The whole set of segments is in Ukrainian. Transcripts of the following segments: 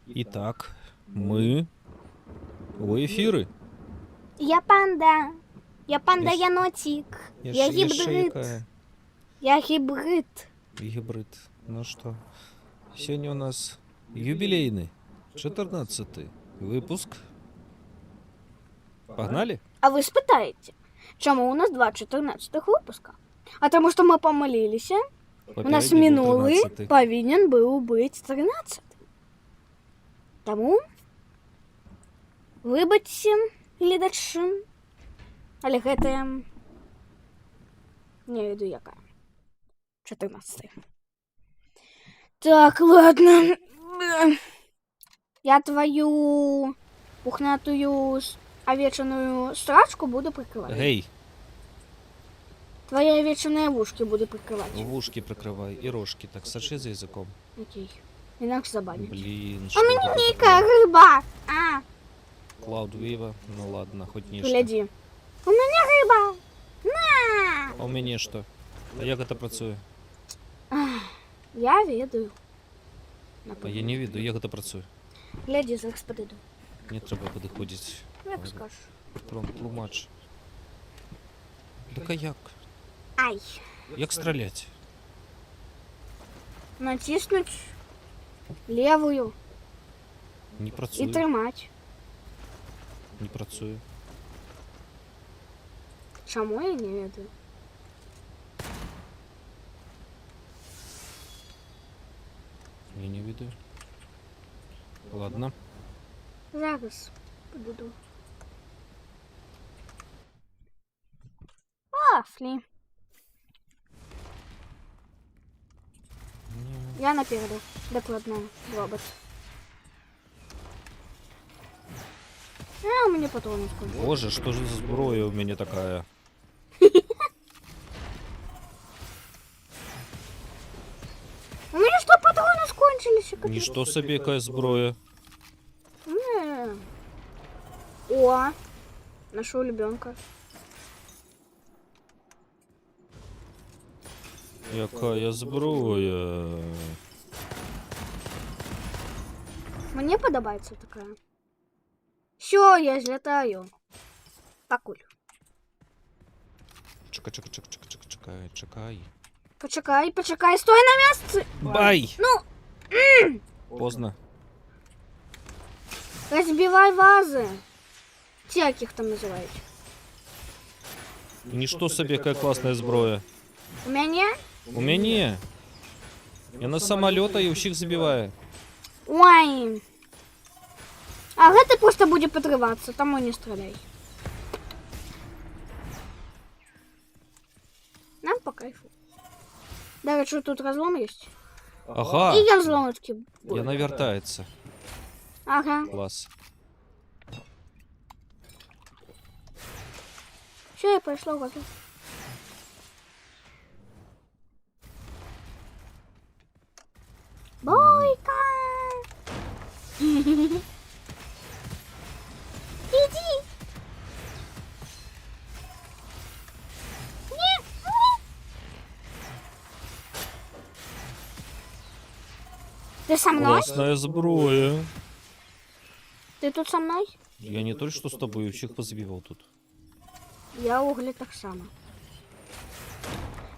Итак, мы у эфиры. Я панда. Я панда Я янотик. Я Я ш- я гибрид. шейка. Я гибрид. Гибрид. Ну что, сегодня у нас юбилейный 14-й выпуск. Погнали? А ви спитаєте, чому у нас два 14-х випуска? А тому що ми помилилися. У нас Попередній був минулий 13-й. повинен був бути 13. Тому вибачте, глядачі. Але гэта не веду яка. 14. Так, ладно. Я твою пухнатую овечаную страчку буду прикрывать. Гей, Твои овечаные ушки буду прикрывать. ушки прикрывай и рожки. Так, соши за языком. Окей. Инакше забанить. Блин, А что меня это Ника, такое? рыба. А, Клауд Вива. Ну ладно, хоть нечто. гляди. У меня рыба. На! А у меня что? А як это працює? Я ведаю. А я не веду, як это працює. Гляди, зараз подойду. Не треба підходити. Як скажеш. Тлумач. Так а як? Ай. Як стріляти? Натиснуть левую Не и працює. тримать. Не працює. Чому я не ведаю? Я не веду. Ладно. Зараз буду. Афли. Не. Я напереду. Докладно, робот. А, у меня патроны сколько. Боже, что же за зброя у меня такая? У меня что, патроны скончились? Ничто собі яка зброя. Не. О, нашел ребенка. Якая зброя? Мне подобается такая. Все, я взлетаю. Покуль. Чекай. Почекай, почекай, стой на месте. Бай! Ну, Поздно. разбивай вазы. Всяких там называют. Ничто собі яка класна зброя. У меня? У мене. Я на самолета і всіх забиваю. Ой. А это просто будет подрываться, тому не стреляй. Нам по кайфу. Да, что тут разлом есть? Ага. И я взломочки. Я навертається. Ага. Клас. Все, я пошла в воду. Бойка! Иди! Нет! Ты со мной? Класная зброя. Ты тут со мной? Я не только что с тобой всех позабивал тут. Я угли так само.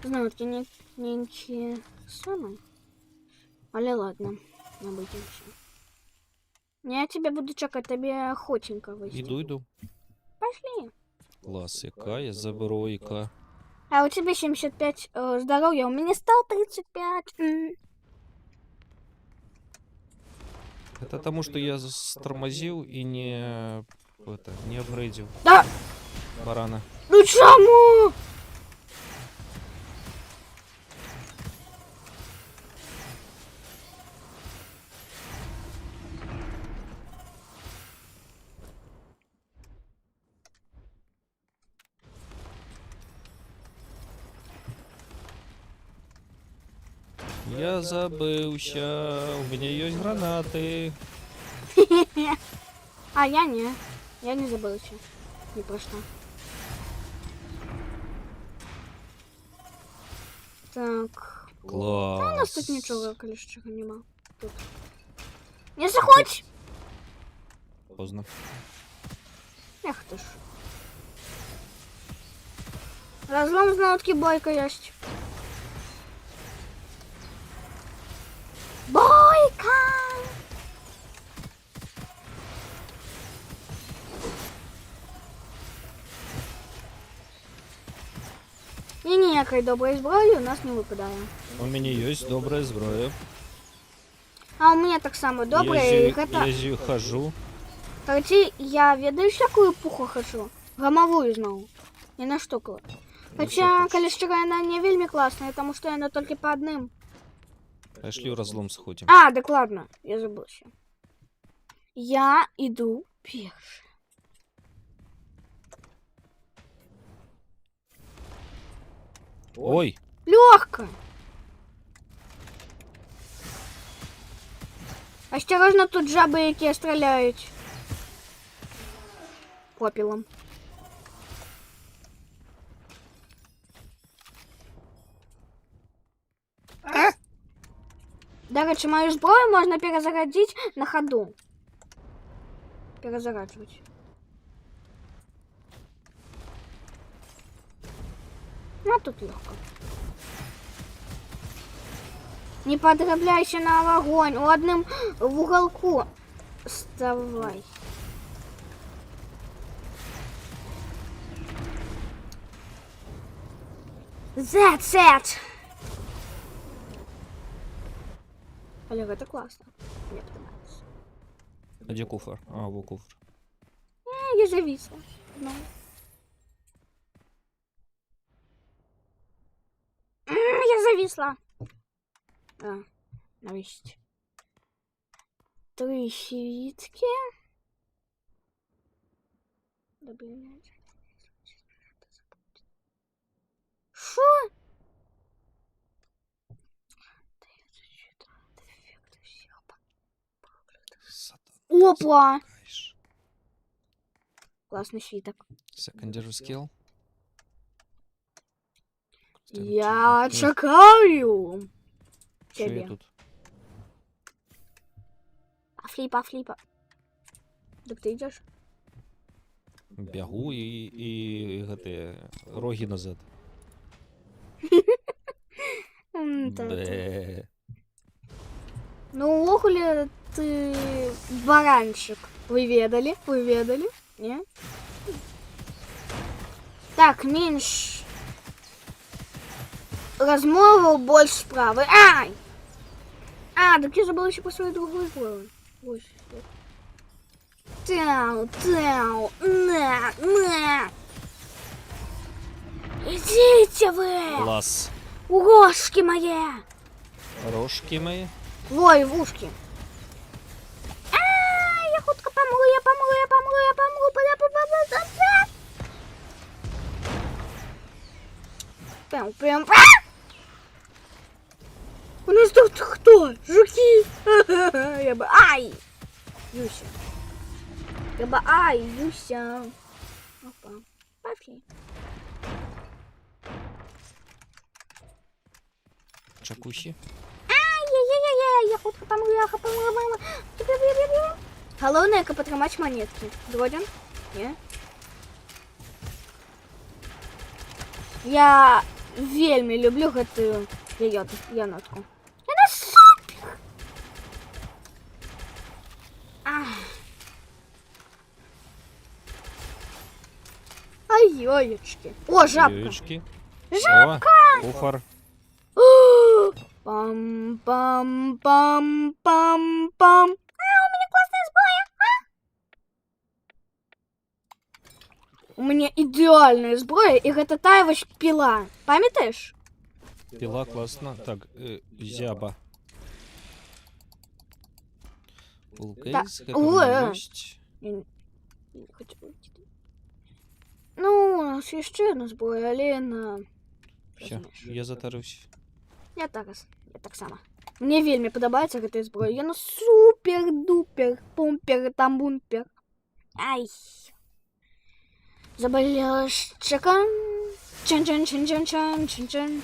Знаю, ти не самый. Але ладно, не будемся. Я тебя буду чекать, тебе охотенько вийти. Иду. Пошли. Клас, якая збройка. А у тебя 75 здоровья, у меня стал 35. Это тому, что я тормозил и не апгрейдил Да! барана. Ну чему? Я забылся, у меня есть гранаты. А я не. Я не забыл еще. Не прошла. Так. Класс. У нас тут нічого, коли що нема. Тут. Не заходь! Поздно. Эх ты ж. Разлом знатки бойка есть. Бойка! І ніякої доброї зброї у нас не випадає. У мене є добра зброя. А у мене так само добре, і гэта... Я хожу. Короче, я ведаешь, какую пуху хочу? Громовую знову. Не на штуку. Хоча, коли щира, вона не вельми класна, тому що вона тільки по одним. Пошли в разлом сходим. А, так ладно, я забыл ще. Я иду перший. Ой, Легко. Осторожно, тут жаби, які стріляють. Попелом. До речі, мою зброю можна перезарядити на ходу. Перезаряджувати. Ну, тут легко. Не подробляйся на огонь. У одним в уголку вставай. That's it! Олег, это классно. Мне понравилось. а где куфар? А, вот куфар. Я зависла. Ну. Я зависла. А, навіщо? 3 свитки. Шо? Опа! Классный свиток. Secondary skill. Я чекаю. Что я Тебе. тут? Флипа. Так ты идешь? Бягу і роги назад. Бе. Ну, охули ты баранчик. Вы ведали? Не? Так, меньше размову, больше справа. Ай! А, так я забыла еще про свою другую голову. Ой, что? Тяу, на. Идите вы! Клас. Рожки мои! Рожки мої. Ой, в ушки. Я хутко помру. Прям. У нас тут кто? Жуки. Я бы... Ай! Юся. Юся. Опа. Пошли. Чакусі. Я хутко помру. Головне, потримати монетки. Згоден? Ні? Я вельми люблю гэтую янотку. Она супер! Ай-ёечки. О, жабка. Юючки. Жабка! О, куфар. Пам-пам-пам-пам-пам. У меня классная зброя. У меня идеальная зброя, и гэта тая вось пила. Памятаешь? Пила класна. Так, зяба. Пулкейс, Да. Ой, есть. Я не хочу уйти. Ну, у нас еще одна зброя, але на... Все, я затарився. Я так само. Мне вельми подобаецца гэтая зброя. Яна супер-дупер, пумпер, там бумпер. Ай. Заболела чекан. Чан-чан-чан-чан-чан-чан-чан.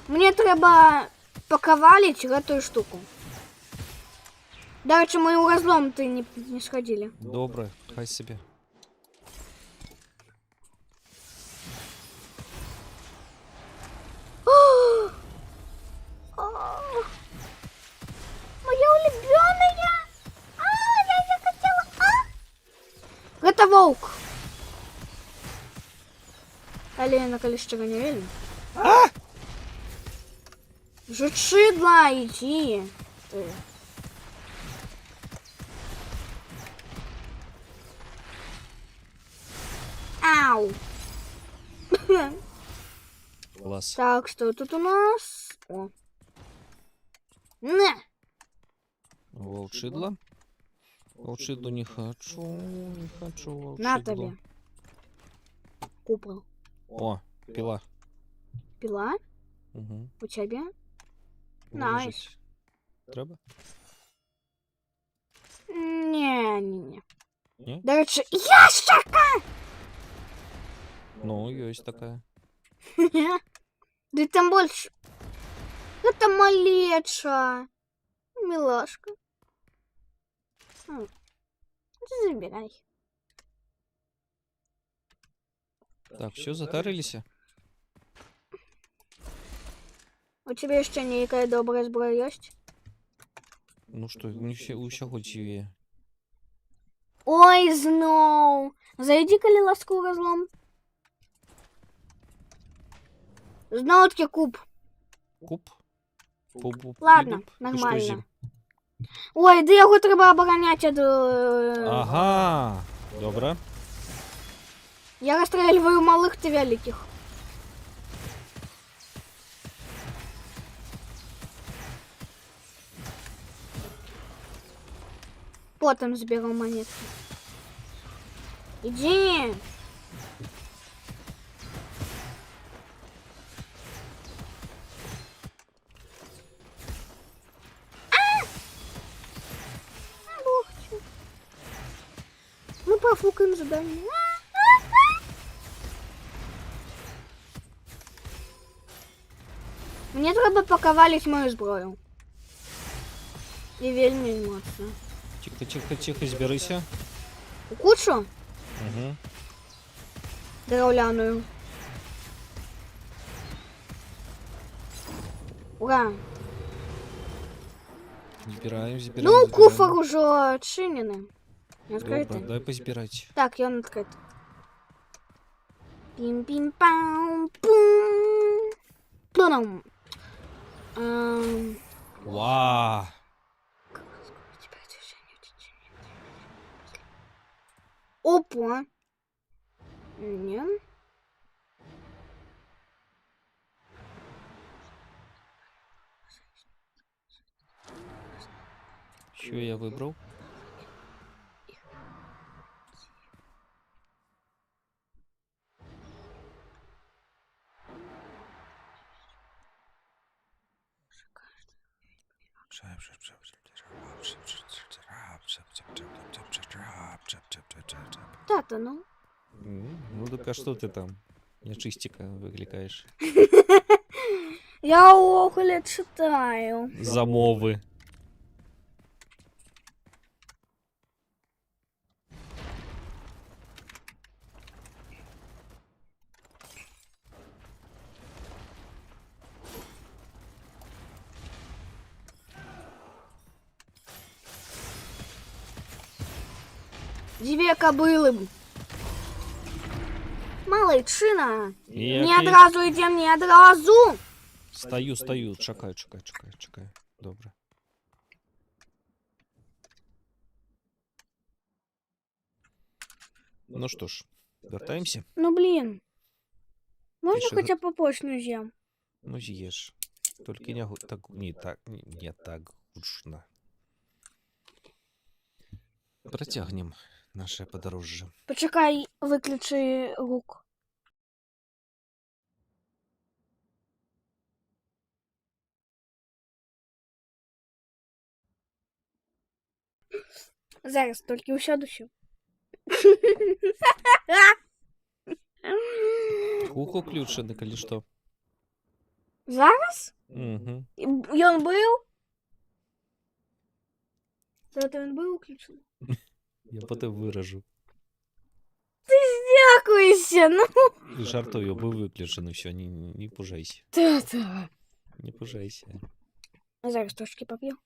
Мне трэба пакаваліць гэтую штуку. До речі, ми у разлом ти не сходили. Добре, хай собі. Моя улюбленная! Я хотела... Это волк! Алина, количество не видно? Жучидла, иди! Ты. Ау! Клас. Так, что тут у нас? О. Не! Волчидло. Волчидло не хочу, не хочу волчидло. На тебе. Купол. О, пила. Пила? Угу. У тебя? Виложить. Треба? Не. Ні? До речі, ящерка! Ну, есть такая. Да там больше. Это малеча. Милашка. Забирай. Так, все, затарились? У тебя еще некая добрая зброя есть? Ну что, усього є. Ой, зноу. Зайди-ка ласку разлом. Знову таки куб. Куб? Ладно, Ти що, нормально. Зім? Ой, да його треба обороняти від... Ага, добре. Я розстрілюю малих та великих. Потом зберу монетки. Иди. Мы профукаем задание. Мне треба пакаваліць мою зброю. І вельмі моцно. Тихо, тихо, тихо, зберися. У кучу Угу. драуляную. Ура. Збираємо, збираємо. Ну, куфер уже отчинений. Добре, Откритий. дай позбирати. Так, і він відкритий. Пім-пім-пам-пум. Плюнум. Вау. Опа. Не. Що я вибрав? Тата, ну. Ну так а что ты там? Нечистика выкликаешь. Я около читаю. Замовы. Две кобылы. Малайчина. Я Не одразу идем, не одразу. Стою, стою, чекаю, чекаю, чекаю, чекаю. Добре. Ну что ж, вертаемся. Ну блин. Можно Тише. хотя бы попозже з'їм? Ну з'їж. Тільки не так, не так гучно. Протягнем наше подорожжя. Почекай, виключи рук. Зараз тільки усяду ще. Ухо ключене, коли що. Зараз? Угу. Ён був? Та він був включений. Я потім виражу. Дякуйся, ну. Жартую, був виключений, все, не пужайся. Та-та. Не пужайся. Зараз трошки поп'ю.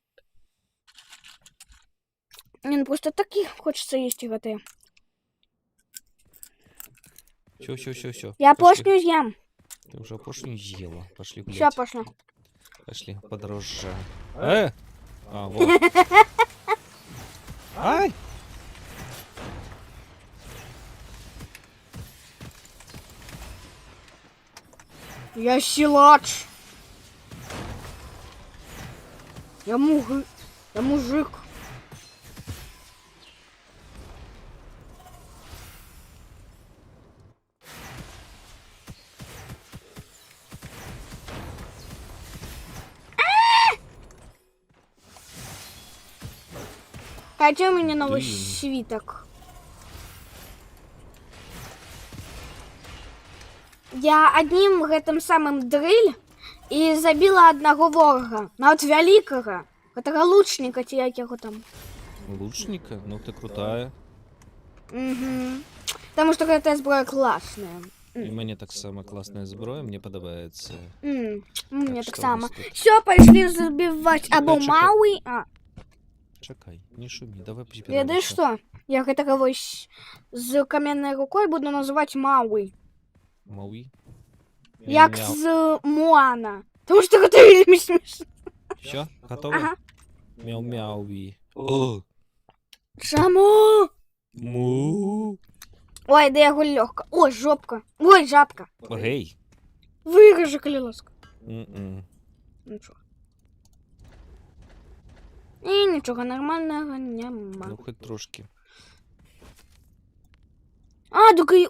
Ні, ну просто такі хочеться їсти готи. Все. Я поршню з'їм. Ты уже поршню съела. Пошли гулять. Все, пошла. Пошли, подорожаем. А, вот. Ай! Я силач. Я мужик. Хотя у меня новый Блин. свиток. Я одним гэтым самым дрыль і забіла одного ворога. На от вялікага. Гэтага лучніка ці як яго там. Лучника? Ну ты крутая. Угу. Потому что гэтая зброя класная. І мені так само класна зброя, мені подобається. Мне що так у само. нас тут? Все, пошли забивать Чекай, або чекай. Мауи. А, Чекай, не шумі, давай ведаешь что? Я гэтага вось з каменнай рукой буду называть Мауи. Мауи? Як з Моана. Потому что гэта вельмі смешно. Все, готово? Ага. Мяу-мяуи. О, Чаму? му. Ой, да яго лёгка. Ой, жопка. Ой, жабка. Гей. Выражи, калі ласка. М-м. Нічого. І нічого нормального нема. Ну хоть трошки. А, так і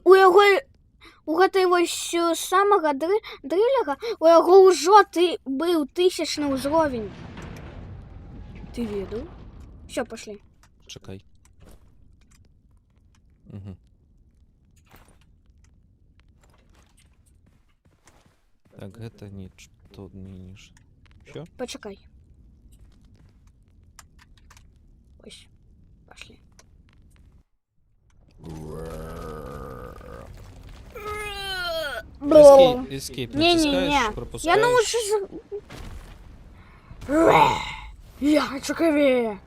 у гэтай вось самага дрыляга у яго ўжо быў 1000 ўзровень. Ты ведаў? Все, пошли. Чекай. Угу. Так, это ничто не... Все? Почекай. Ось. Пошли. Escape Не-не-не. натискаешь, Я пропускаешь. научусь... Я хочу кове.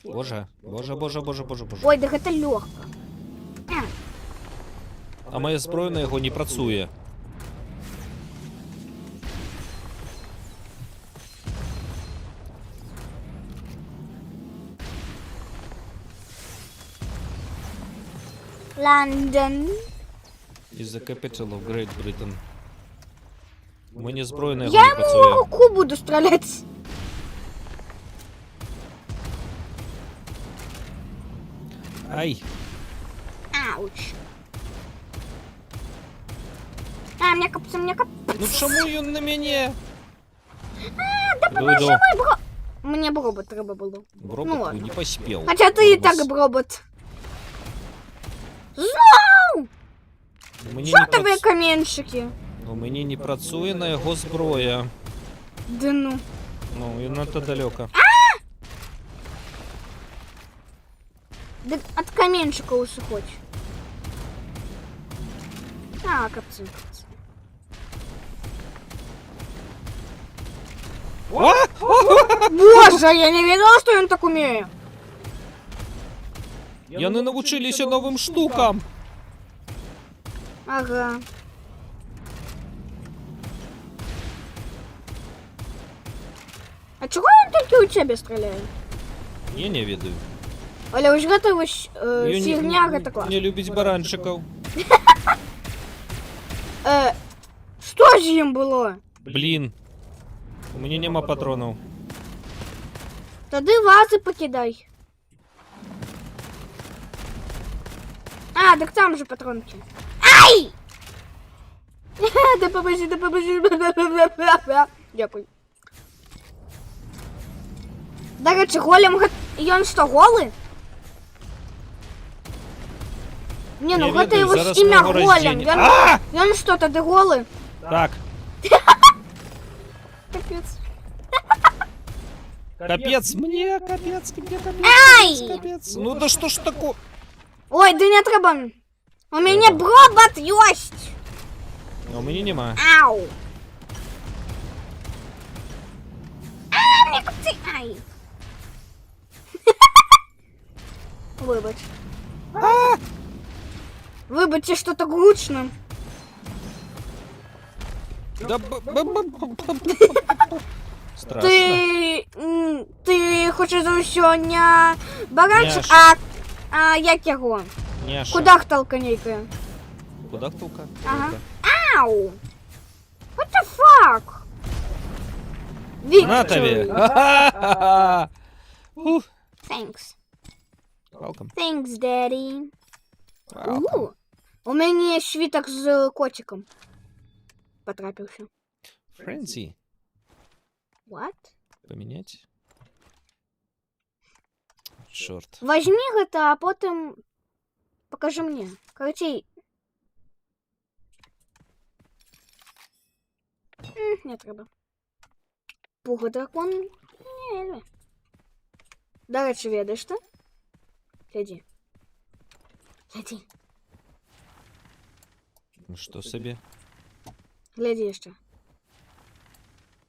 Боже. Ой, да гэта лёгка. А моя зброя на яго не працуе. Лондон. Is the capital of Great Britain. Мені зброя на його Я не ему працює. руку буду стрелять. Ай! Ауч. А, мне капцы, Ну чому він на мене? Мне б робот треба було. В роботу ладно. не поспел. Хоча ти і так б робот. Знов! Мені Що не, тебе прац... камінчики? Мені не працює на його зброя. Да ну. Ну, і надто далеко. Да от каменчика усыхоть. А, капцы. Боже, я не видела, что он так умеет. Яны навучилися новим штукам. Ага. А чего он только у тебя стреляет? Я не ведаю. Але уж гэта вось Я фигня, гэта класс. не любить баранчиков. Что з ім было? Блин. У меня нема патронов. Тады вазы покидай. А, так там же патронки. Ай! Да побожи, да побожи. Дякую. До речі, голем, ён что, голый? Не, ну Я гэта ведаю, его зараз імя ми його голем. роздінем. Ён что, тады голый? Так. Капец. Капец мне, капец, тебе капец, Ай! капец. Ну да что ж такое? Ой, да не треба. У мене Треба. бробот есть. А у мене нема. Ау. А, не купи. Ай. Вибач. Вибачте, що так гучно. Да страшно. Ти хочеш сьогодні баранчик, Няш. а як його? Няша. Кудахтал конейка. Кудахталка? Ага. Ну-ка. Ау. What the fuck? На тобі. Victory. Ха-ха-ха. Ух. Thanks. Welcome. Thanks, daddy. Welcome. У мене свиток з котиком. Потрапився. Френзі. What? Помінять? Чорт. Возьми это, а потім покажи мені. Короче, не треба. Пуга дракон? Не. До речі, ведеш ти? Гляди. Гляди. Ну що собі? Гляди ще.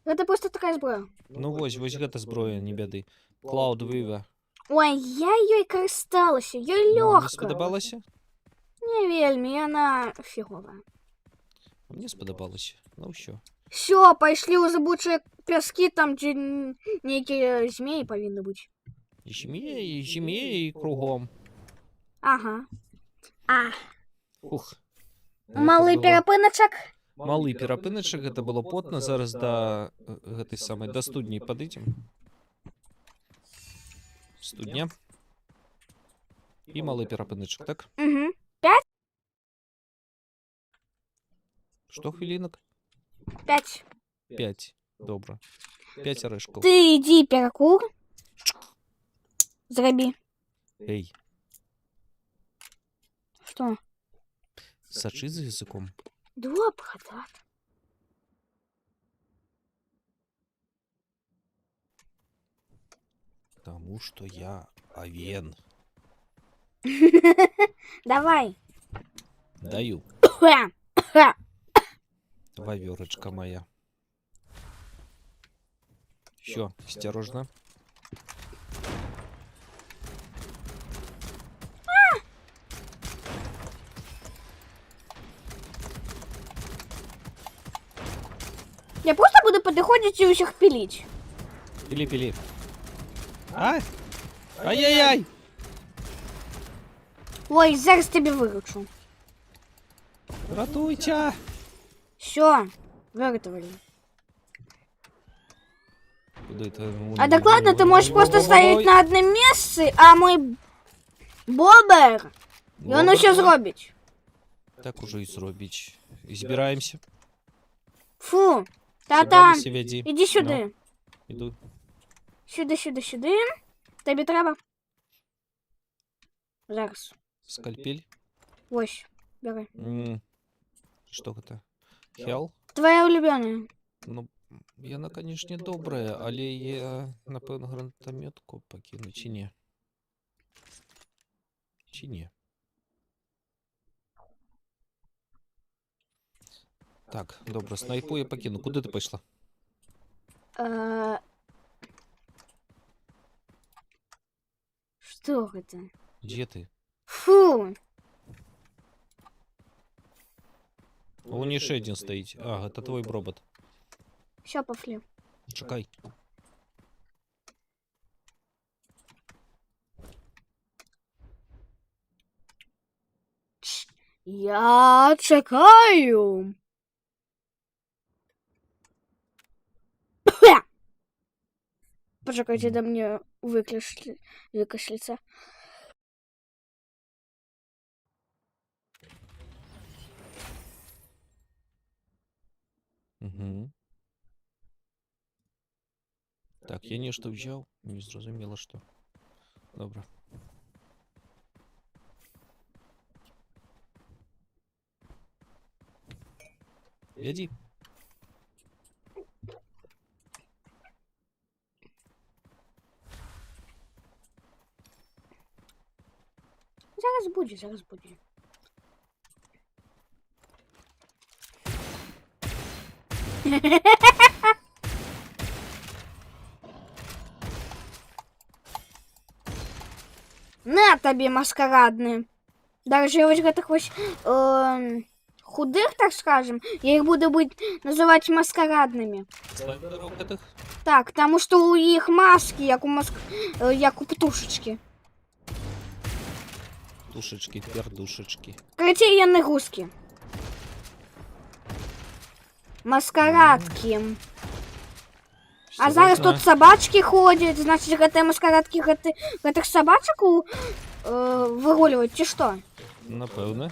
Это просто такая зброя. Ну вось гэта зброя, не бяды. Cloud Viva. Ой, я їй користалася, їй Не легка. сподобалася? Не вельми, вона фігова. Мне сподобалася. Ну що? Все, пошли у забучие пески, там где некие змеи повинны быть. І зім'є, і кругом. Ага. Ух. Малый перепыночек. Малы перапыначак, гэта было потна. Зараз да гэтай самай да студні падыдзем. Студня. І малы перапыначак, так? Угу. Што хвілінак? 5. 5. Добра. 5 арэшкаў. Ты иди перекур. Зроби. Эй, Что? сачы за языком. Добро, да. Таму што я авен. Давай. Даю. Ха, ха. Вавёрочка моя. Всё, осторожно. Я просто буду подходить и всех пилить. Пили. А? Ай-яй-яй! Ой, зараз тебе выручу. Ратуйте! Все, выготовили. Куда это? А докладно ты можешь просто стоять на одном месте, а мой бобер, и он еще зробить. Так уже и зробить. Избираемся. Фу, та-та, Собрались и веди. иди сюда. Ну, иду. Сюди. Тобі треба. Зараз. Скальпель. Ось, бери. Что это? Хел? Твоя улюблена. Ну, яна, конечно, добрая, але я, напевно, гранатометку покину, чи не? Чи не? Так, добре, снайпу я покину. Куди ти пішла? Что это? Де ти? Фу. Вон ще один стоїть. А, це твой бробот. Все, пошли. Чекай. Я чекаю. Почекайте, да мне выкашляться. Угу. Так, я нечто взял, не зрозуміло, що. Добре. Веди. зараз буде, зараз буде. На тобі маскарадні. Даже ось гэтых вось худых, так скажем, я их буду называть маскарадными. Слайдеров этих? Так, потому что у их маски, як у птушечки. Душечки, пердушечки. Короче, я не русские. Маскарадки. А зараз тут собачки ходят, значит, гэтыя маскарадки гэтых собачек выгуливают, чи что? Напевне.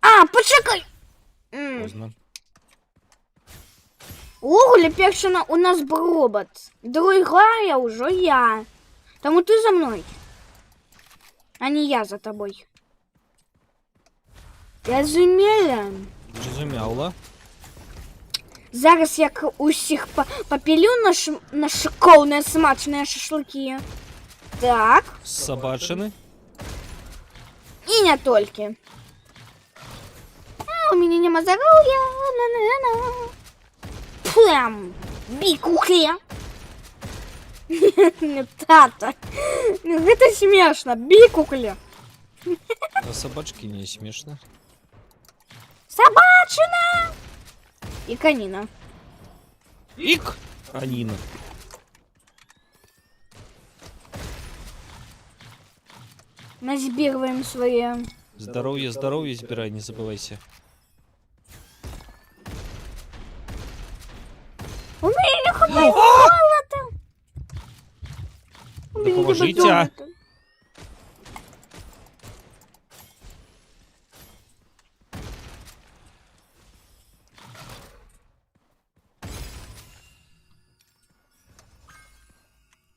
А, почекай! Можна. Уголі першина у нас робот. Другая уже я. Тому ты за мной. А не я за тобой. Я зумела. Зрозуміло. Зараз як усіх попілю на шиковні смачні шашлики. Так. Собачини. И не только. А, у меня нема здоровья. На-на-на. Прям. Бикухи. Тата. Это смешно. Бикухли. А собачки не смішно. Собачина. И канина. Ік! Аніна. Назбирываем свои. Здоровье, здоровье збирай, не забывайся. У меня не хватает золота. У меня не Допоможіть, хватает а. золота.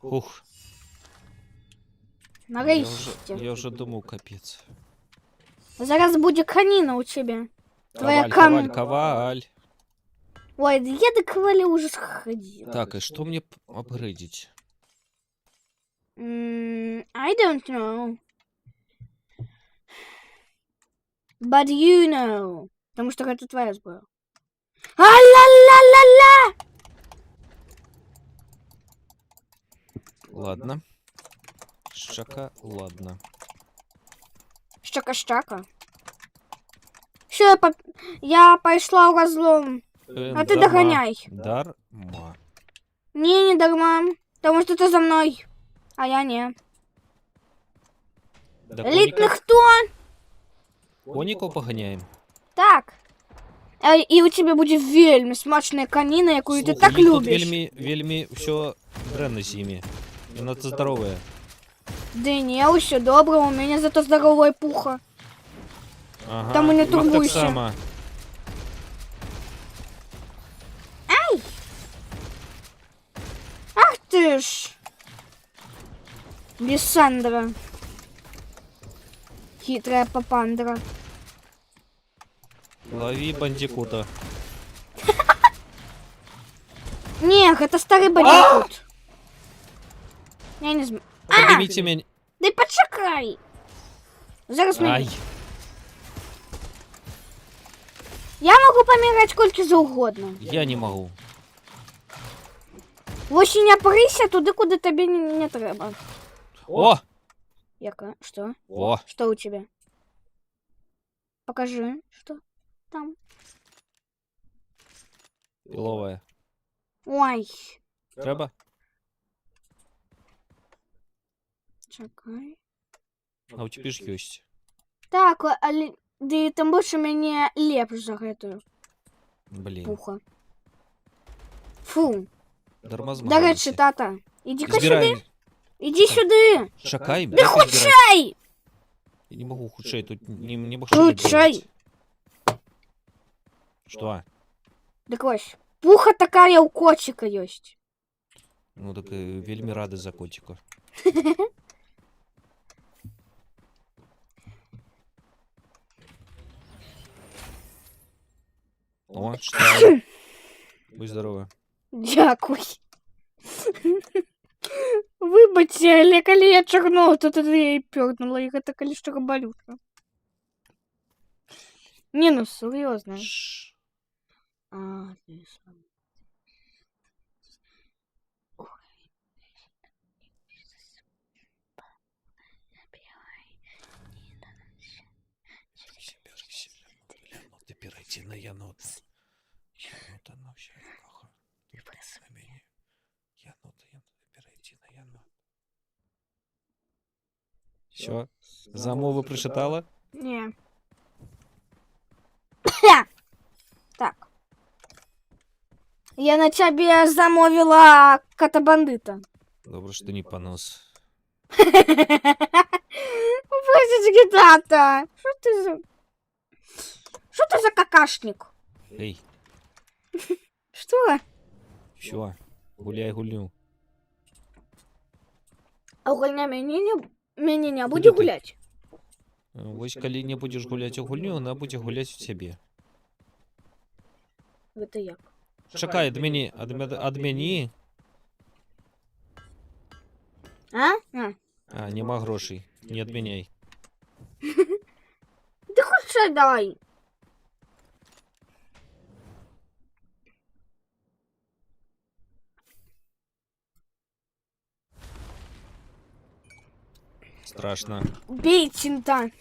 Ух, Нарешті. я вже думав, капець. Зараз буде канина у тебя. Твоя Коваль, коваль. Ой, да я до коваля уже сходила. Так, и что мне апгрейдить? I don't know. But you know. Потому что это твоя сбора. А-ла-ла-ла-ла! Ладно. Шоколадно. Щака-щака. Все, я пошла в разлом. А ты догоняй. Дарма. Не дарма. Потому что ты за мной. А я не. Да Элитный кто? коников погоняем. Так. І у тебе буде вельми смачна каніна, яку ти Слухай, так їх тут любиш. вельми все дренно з ними. І на це здорове. Да не, все добре, у мене зато здоровая пуха. Ага. Там і не і вас турбуйся. Так само. Ах ти ж. Лиссандра. Хитрая папандра. Лови бандикута. Не, это старый бандикут. Я не знаю. Поднимите меня. Да почекай. Зараз мені. Ай. Я могу помирать сколько завгодно. Я не могу. Ось не прися туди, куди тобі не треба. О! Яка? Что? О! Что у тебя? Покажи, что там. Пиловая. Ой. Треба? Чекай. А у тебя ж есть. Так, але да там больше мяне лепш за гэтую Блин. пуха. Фу. Дарма До речі, тата, іди-ка сюди. Збираем. Іди сюди. Шакай. Да худшай! Я не могу худшей. Тут не машина Худшай. делать. Что? Так ось, пуха такая у котика есть. Ну так вельми рады за котика. О, что? Будь здорова. Дякуй. Вибачте, але коли я чорнула, то тоді я і пёрнула їх, это коли штрабалюка. Не, ну серйозно. Шш. А, ти сам. Янот, перейти на янот. Янот, оно все каха. Тут на меня. Янот, перейти на янот. Все? Замову прочитала? Ні. Так. Я на тебе замовила кота-бандита. Добре, що не понос. Божечки, тата. Что ты за какашник? Эй, Что? все, гуляй, гулю. А гульня меня не Куди будет ты? гулять? Вось калі не будешь гуляць у гульню, она будзе гуляць у цябе. Это як? Чакай, адмяні. А? А. А, нема грошей, не адмяняй. Ты хоть дай. Страшно. Бей тинта.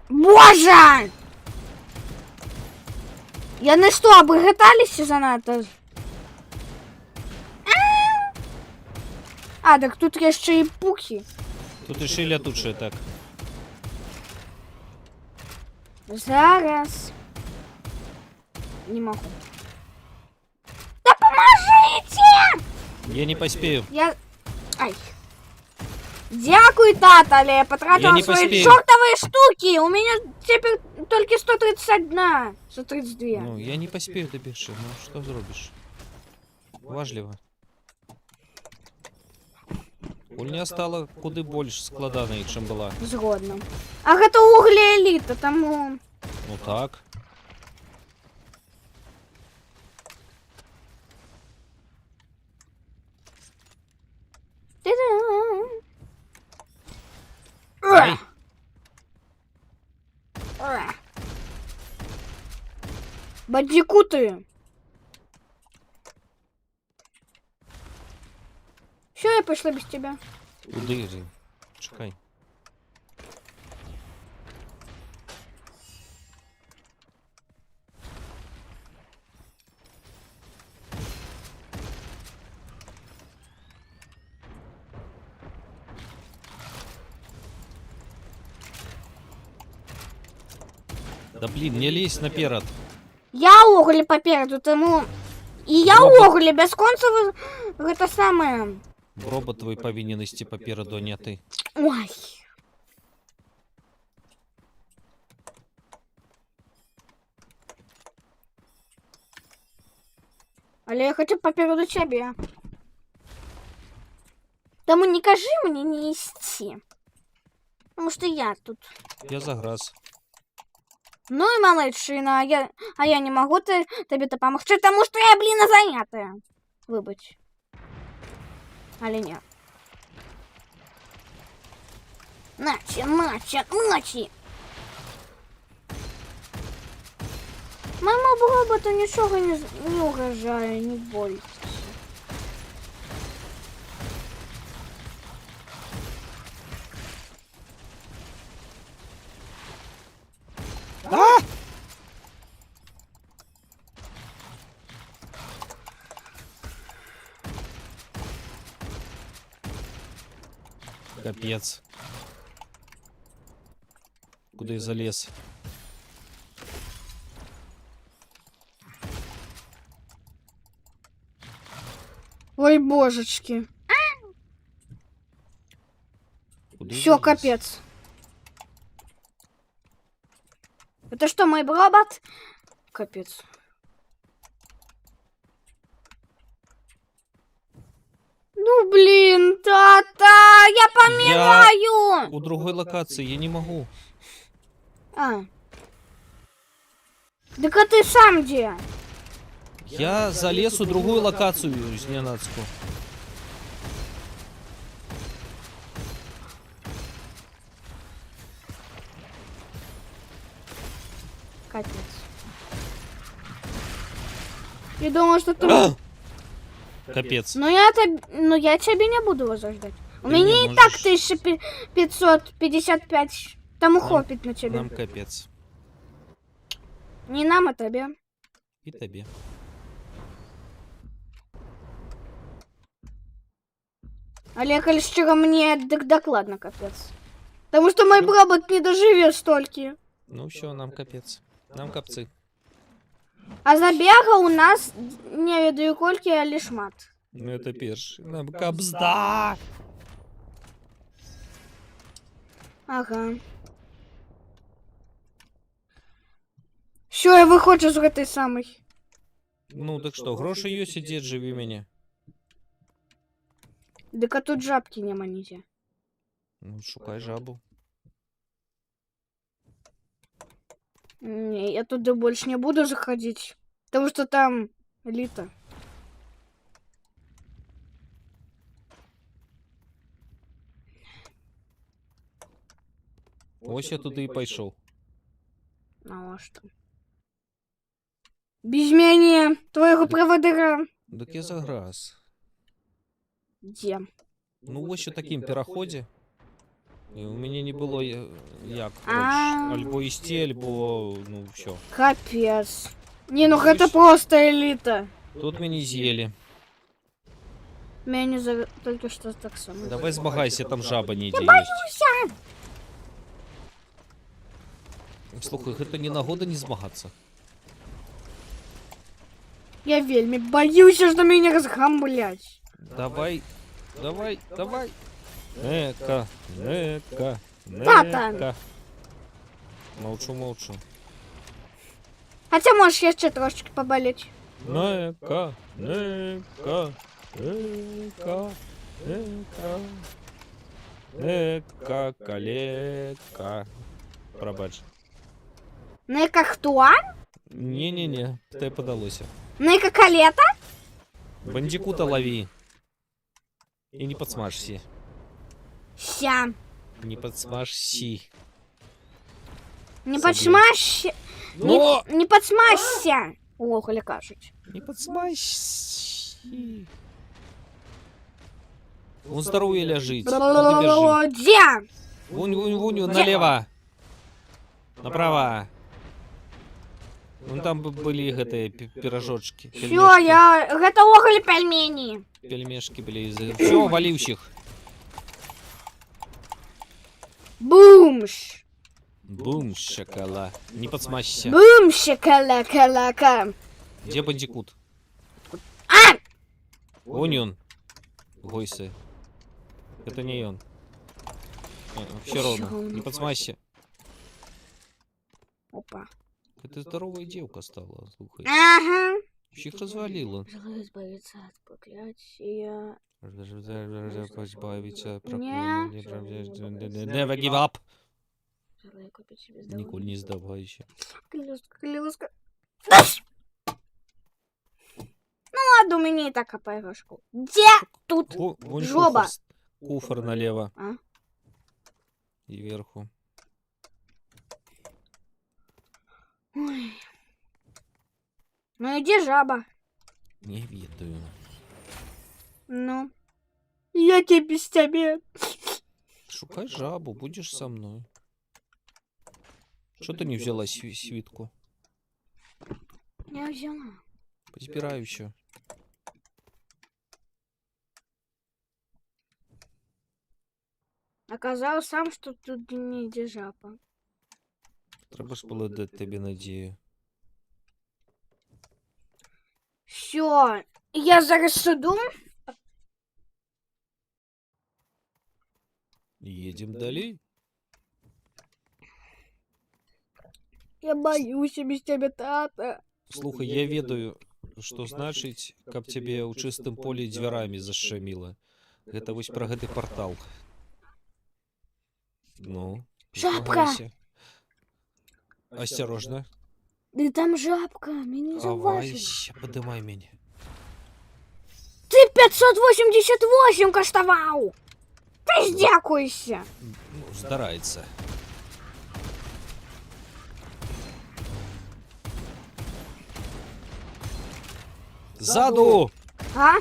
Боже! Яны что, обыгаталіся занадто? А, так тут яшчэ і пухи. Тут і лятучае так. Зараз. Не могу. Да поможите! Я не поспею. Я... Ай. Дякую, тата, але я потратила Я не свои поспею. чертовые штуки. У меня теперь только 131. 132. Ну, я не поспею добігши, ну що зробиш? Важливо. Гульня стала куди больш складаною, чим була. Згодна. А гэта угле еліта, тому... Ну так. Ай. Бандикуты. Все, я пошла без тебя. Куди же? Чекай. Да блин, не лезь наперед. Я уголь попереду, тому... І я Робот. уголь бясконцева... Гэта самае... Робот твой повинен ісці попереду, а не ти. Ой. Але я хочу попереду тебе. Тому не кажи мне не ісці. Потому что я тут. Я заграз. Ну и малышина, а я не могу тебе допомогти, тому что я, блин, занятая. Вибач. Але ні. Наче. Моєму роботу нічого не угрожає, не боїться. А! Капец. Куда я залез? Ой, божечки. Куда я Все, залез? капец. Это что, мой робот? Капец. Ну, блин, тата, я помираю. У другой локации я не могу. А. Так а ты сам где? Я залез у другую локацию зненацку. Капец. Я думал, что ты... Капец. Но я тебе не буду возрождать. У Ты меня не и так можешь. 1555. Тому Нам- хопить на тебе. Нам капец. Не нам, а тебе. И тебе. Але коли щиро мне докладно капец. Потому что мой робот не доживет столько. Ну все, нам капец. Нам капцы. А забега у нас не ведаю кольки, але шмат. Ну это перший. Нам капзда. Ага. Що я виходжу з этой самой? Ну так что, гроши ёсць, ідзі, жыві мяне. Дык а тут жабки нема нідзе. Ну, шукай жабу. Не, я туда больше не буду заходить. Потому что там элита. Ось я туди і пайшов. А что? Без мяне, твоего проводыра. Дык я заграз. Где? Ну ось у такім пераходзе. І у мяне не было як, А. альбо ісці, альбо, ну, все. Капец. Не, ну Ну, это видишь? просто элита. Тут мяне з'елі. Меня не за... только что так само. Давай змагайся, там жаба недзе ёсць. Слухай, гэта не нагода не змагацца. Я вельми боюсь, что меня разгамблять. Давай, давай, давай. Нека, нека, Тата. нека. Молчу, молчу. Хотя можешь еще трошечки поболеть. Нека, нека, нека, нека. Нека, калека. Пробач. Нека хто? Не-не-не, тебе подалося. Нека калета? Бандикута лови. И не подсмажься. Ща. Не подсмажься. Не Забей. подсмажься. Но! Не подсмажься. О, коли кажуть. Не подсмажься. Он здоровье ляжить. Подбежи. Где? Вунь, вунь, вунь, налево. Направо. Вон там были гэтые пирожочки. Все, я готова пельмени. Пельмешки были из... Все, валивщик. Бумш. Бум, шокола. Не подсмажься. Бум, шокола-калака. Где бандикут? А! Вон он. Гойсы. Это не он. Все равно. Не подсмайся. Опа. Это здоровая девка стала, слухай. Ага. Всех развалила. Желаю избавиться от проклятия. Позбавиться Не. Never give up. Желаю купить себе Николь не сдавайся. Клюска. Ну ладно, у меня и так опайрошку. Где тут Вон жоба? Куфр налево. А? И вверху. Ой. Ну и где жаба? Не ведаю. Ну. Я тебе без тебя. Шукай жабу, будешь со мной. Что ты не взяла свитку? Я взяла. Позбираю еще. Оказалось сам, что тут не где жаба. Треба ж було дати тобі надію. Все. Я зараз сиду. Едем далі. Я боюсь без тебя, тата. Слухай, я ведаю, што значыць, каб цябе ў чыстым полі дзвярамі зашчаміла. Гэта вось пра гэты партал. Ну, Жабка! змагайся. Асцярожна. Ти там жабка, мені Давай, зауважили. ще подимай мене. Ти 588 коштував! Ти ж дякуйся! Ну, здарається. Ззаду! А?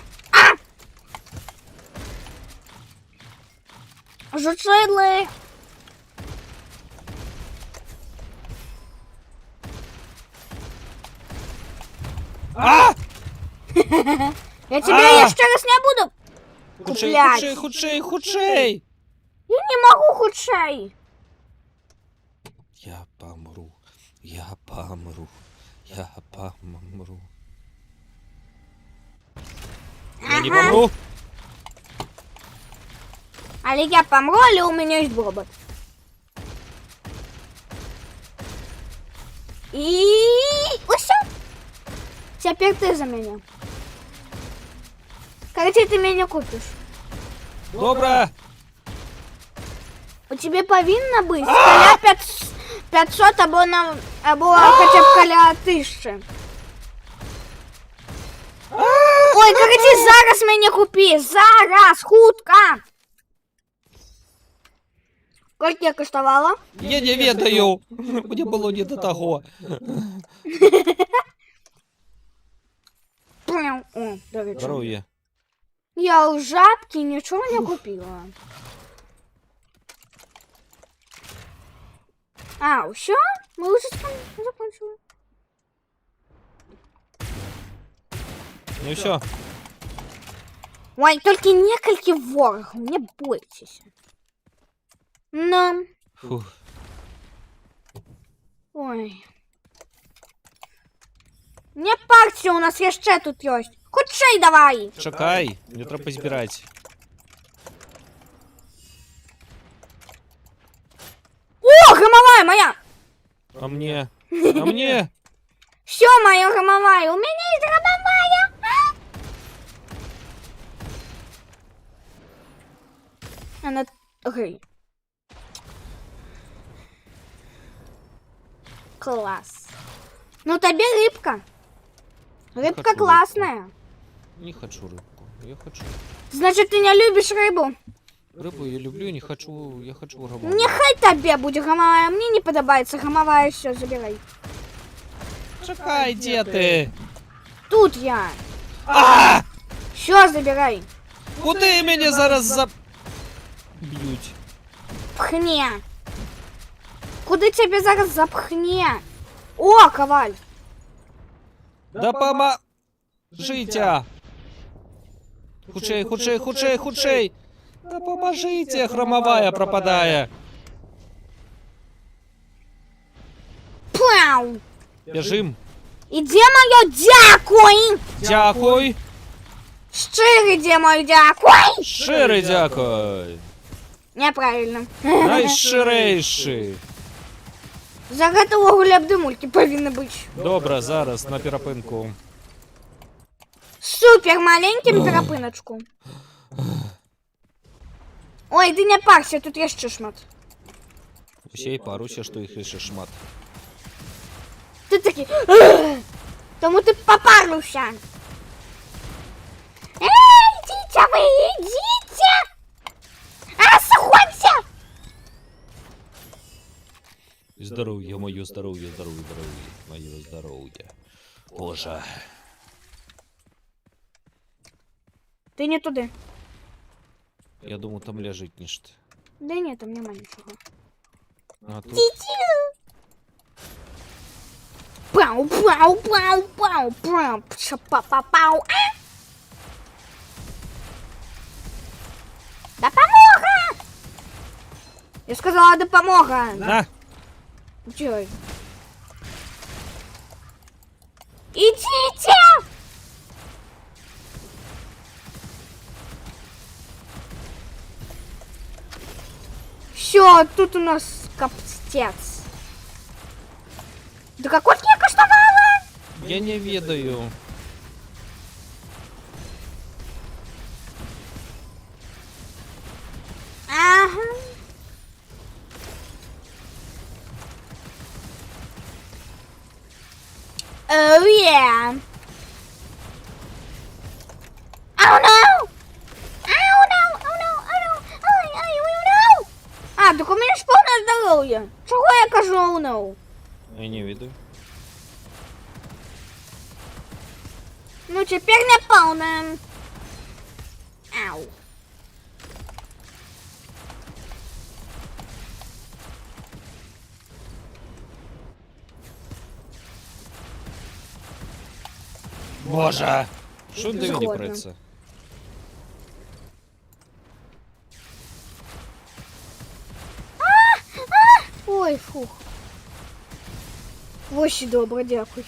Жучили! А! Я тебе ще раз не буду! Худший, Куплять. худший, худший, худший! Я не могу худшей! Я помру, я помру, я помру. Я не Ага. помру! Але я помру, але у меня есть робот. И усё. Теперь ты за меня. Короче, ты меня купишь. Добре! У тебе повинно быть каля 500 або хоча б каля 1000. Ой, короче, зараз мене купи. Зараз, хутка. Сколько я коштувала? Я не ведаю! Мені було не до того. О, до речі. Здоров'я. Я у жабки нічого не купила. А, все? Мы уже закончили. Ну все. Ой, только несколько ворогов, не бойтесь. Ну, Фух. ой. Не парься, у нас еще тут есть. Худшей давай. Чекай, мені треба збирати. О, громовая моя. А мне? А мне? Все, моя громовая. У меня есть громовая. Она... Окей. Класс. Ну, тебе рыбка. Рыбка хочу классная. Не хочу рыбку. Я хочу. Значит, ты не любишь рыбу? Рыбу я люблю, не хочу. Я хочу рыбу. Нехай тебе будет громовая. Мне не подобается громовая. Все, забирай. Чекай, де ти? Тут я. А! Все, забирай. Куди мене зараз заб'ють? Пхне. Куда тебе зараз запхне? О, коваль. Допоможіть! Худшей, худшей, худшей, худшей! Допоможіть, хромовая пропадає. Пау. Біжим. І де моє дякуй? Дякуй. Щирий де моє дякуй? Щирий дякуй. Неправильно. Найщирейший. За этого гулябдимульки повинны быть. Добре, зараз на перепинку. Супер маленьким перепиночку. Ой, ты не парься, тут есть шмат. Усей паруся, що їх ще шмат. Ты такий. Тому ты попарился. Эй, идите вы, идите! Расходься! Здоров'я, моє здоров'я, здоров'я, здоров'я, моє здоров'я. Боже. Ты не туди. Я думав, там лежить ніщо. Да нет, там нема нічого. А тут... Пау, пау, пау, пау, пау, пау. Допомога! Я сказала допомога. На! Чё? Идите! Все, тут у нас капстец. Да какой я коштовала? Я не ведаю. Ага. Oh yeah! Oh no! Oh no! Oh no! Oh no! Ай, oh no! А, так у мене ж повне здоров'я. Чого я кажу oh no? Я не виду. Ну, теперь не повне. Ау. Боже! Що ти мені Згодна. про це? Ой, фух. Ось добре, дякую.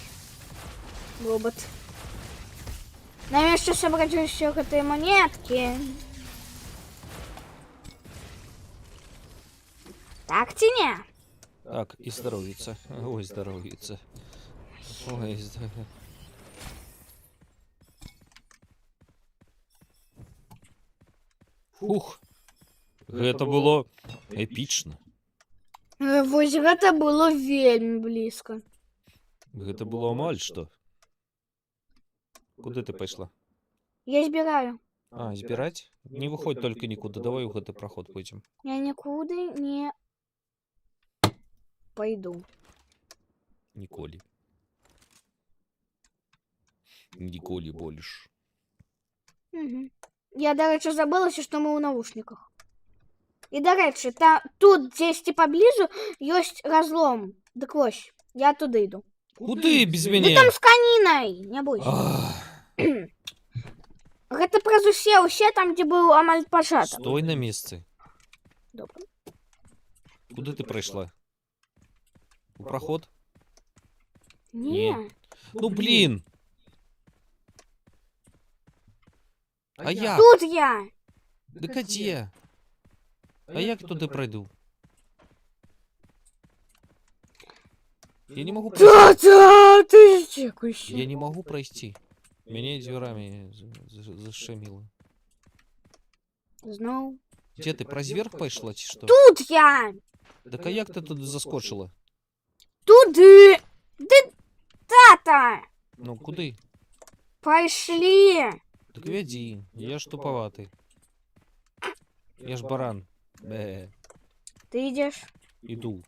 Робот. Навіщо собрати ще этой монетки? Так чи ні? Так, і здоровіться. Ой, здоровіться. Ой, здоровіться. Фух. Гэта было эпічна. Вось гэта было вельмі блізка. Гэта было амаль што. Куды ты пайшла? Я збіраю. А, збіраць? Не выходь только нікуды, давай у гэты праход пойдзем. Я нікуди не пойду. Ніколі. Ніколі больш. Угу. Я, до речі, забылася, що ми у наушниках. І, до речі, тут десь поблизу є розлом. Так ось, я туди йду. Куди без Ти мяне? там з каніною, не бойся. Ах, Гэта праз усе там, дзе быў амаль пачатак. стой на месцы. Добра. Куды ты прайшла? У праход? Не. Ну блин! А як? Тут я. Дык а дзе? А як туды пройду? Я не могу пройти. Ти чекаєш. Я не могу пройти. Меня дверами зашемило. Знову. Где ты, праз верх пайшла, ці што? Тут я. Так а як ты туди заскочила? Туди. Ти, тата. Ну, куди? Пошли. Так вядзі, я ж туповатый. Я ж баран. Бе, Ты идешь. іду.